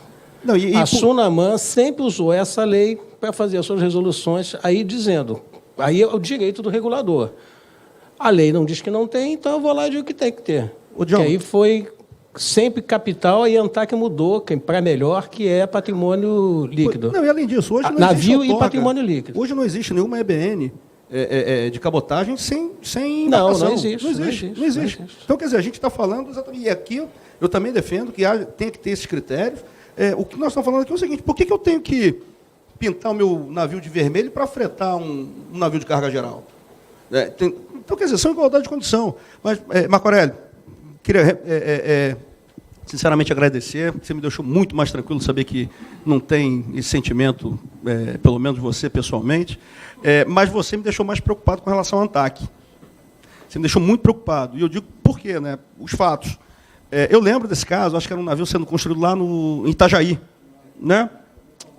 Não, a Sunaman sempre usou essa lei para fazer as suas resoluções, aí dizendo, aí é o direito do regulador. A lei não diz que não tem, então eu vou lá e digo que tem que ter. Que aí foi sempre capital, aí a ANTAC mudou para melhor, que é patrimônio líquido. Não, e além disso, hoje não navio existe e patrimônio líquido. Hoje não existe nenhuma EBN de cabotagem sem não, embarcação. não existe. Então, quer dizer, a gente está falando exatamente, e aqui eu também defendo que tem que ter esses critérios. O que nós estamos falando aqui é o seguinte, por que eu tenho que pintar o meu navio de vermelho para fretar um navio de carga geral? Então, quer dizer, são igualdade de condição. Mas, Marco Aurélio, queria sinceramente agradecer, você me deixou muito mais tranquilo saber que não tem esse sentimento, pelo menos você pessoalmente, mas você me deixou mais preocupado com relação ao ANTAC. Você me deixou muito preocupado. E eu digo por quê, né? Os fatos. Eu lembro desse caso, acho que era um navio sendo construído lá em Itajaí. Né?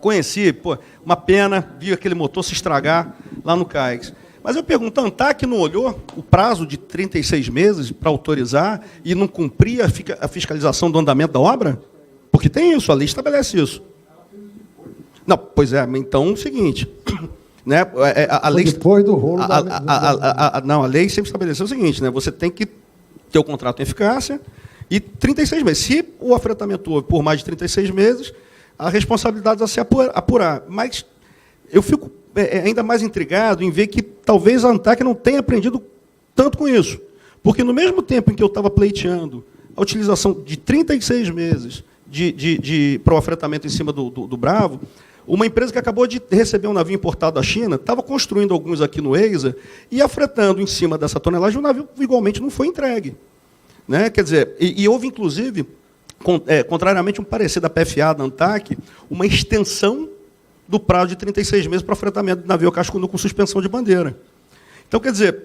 Conheci, uma pena, vi aquele motor se estragar lá no cais. Mas eu pergunto, a ANTAC não olhou o prazo de 36 meses para autorizar e não cumprir a fiscalização do andamento da obra? Porque tem isso, a lei estabelece isso. Não, pois é, então é o seguinte... Né? A lei, depois do rolo não, a lei sempre estabeleceu o seguinte, né? Você tem que ter o contrato em eficácia e 36 meses. Se o afretamento houve por mais de 36 meses, a responsabilidade vai se apurar. Mas eu fico ainda mais intrigado em ver que talvez a ANTAC não tenha aprendido tanto com isso. Porque no mesmo tempo em que eu estava pleiteando a utilização de 36 meses para o afretamento em cima do Bravo, uma empresa que acabou de receber um navio importado da China, estava construindo alguns aqui no EISA e afretando em cima dessa tonelagem, o navio igualmente não foi entregue. Né? Quer dizer, e houve, inclusive, contrariamente a um parecer da PFA, da ANTAC, uma extensão do prazo de 36 meses para o fretamento de navio cascudo com suspensão de bandeira. Então, quer dizer,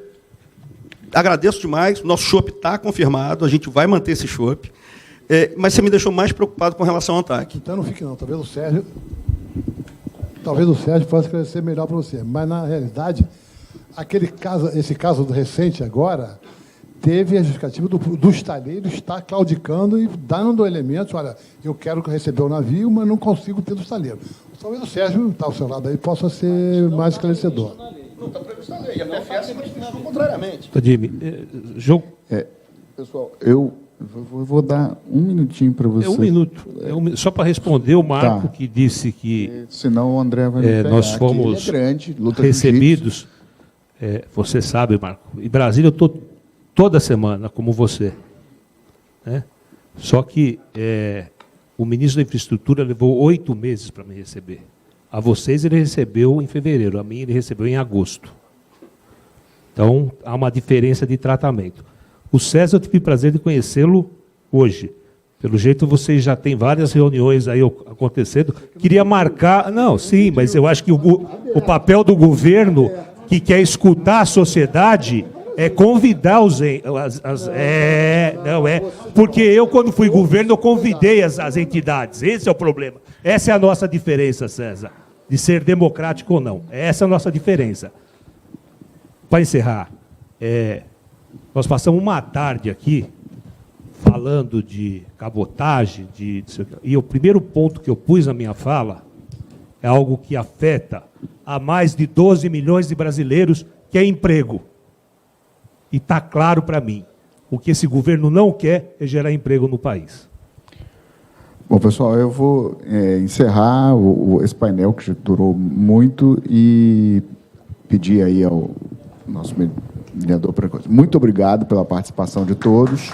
agradeço demais, o nosso chopp está confirmado, a gente vai manter esse chopp, mas você me deixou mais preocupado com relação ao ANTAC. Então não fique não, talvez o Sérgio possa esclarecer melhor para você, mas na realidade, esse caso recente agora, teve a justificativa do estaleiro estar claudicando e dando elementos, olha, eu quero receber o navio, mas não consigo ter do estaleiro. Talvez o Sérgio, está ao seu lado aí, possa ser mais esclarecedor. Não está previsto na lei, a PFA se manifestou contrariamente. Pessoal, eu vou dar um minutinho para você. Um minuto. Só para responder o Marco, que disse que... Senão o André vai me pegar. Nós fomos recebidos... você sabe, Marco, em Brasília eu estou toda semana, como você. Né? Só que o ministro da Infraestrutura levou 8 meses para me receber. A vocês ele recebeu em fevereiro, a mim ele recebeu em agosto. Então, há uma diferença de tratamento. O César, eu tive o prazer de conhecê-lo hoje. Pelo jeito, vocês já têm várias reuniões aí acontecendo. Queria marcar... Não, sim, mas eu acho que o papel do governo, que quer escutar a sociedade, é convidar porque eu, quando fui governo, eu convidei as entidades. Esse é o problema. Essa é a nossa diferença, César, de ser democrático ou não. Essa é a nossa diferença. Para encerrar, nós passamos uma tarde aqui falando de cabotagem, e o primeiro ponto que eu pus na minha fala é algo que afeta a mais de 12 milhões de brasileiros, que é emprego. E está claro para mim, o que esse governo não quer é gerar emprego no país. Bom, pessoal, eu vou encerrar esse painel, que já durou muito, e pedir aí ao nosso mediador para... Muito obrigado pela participação de todos.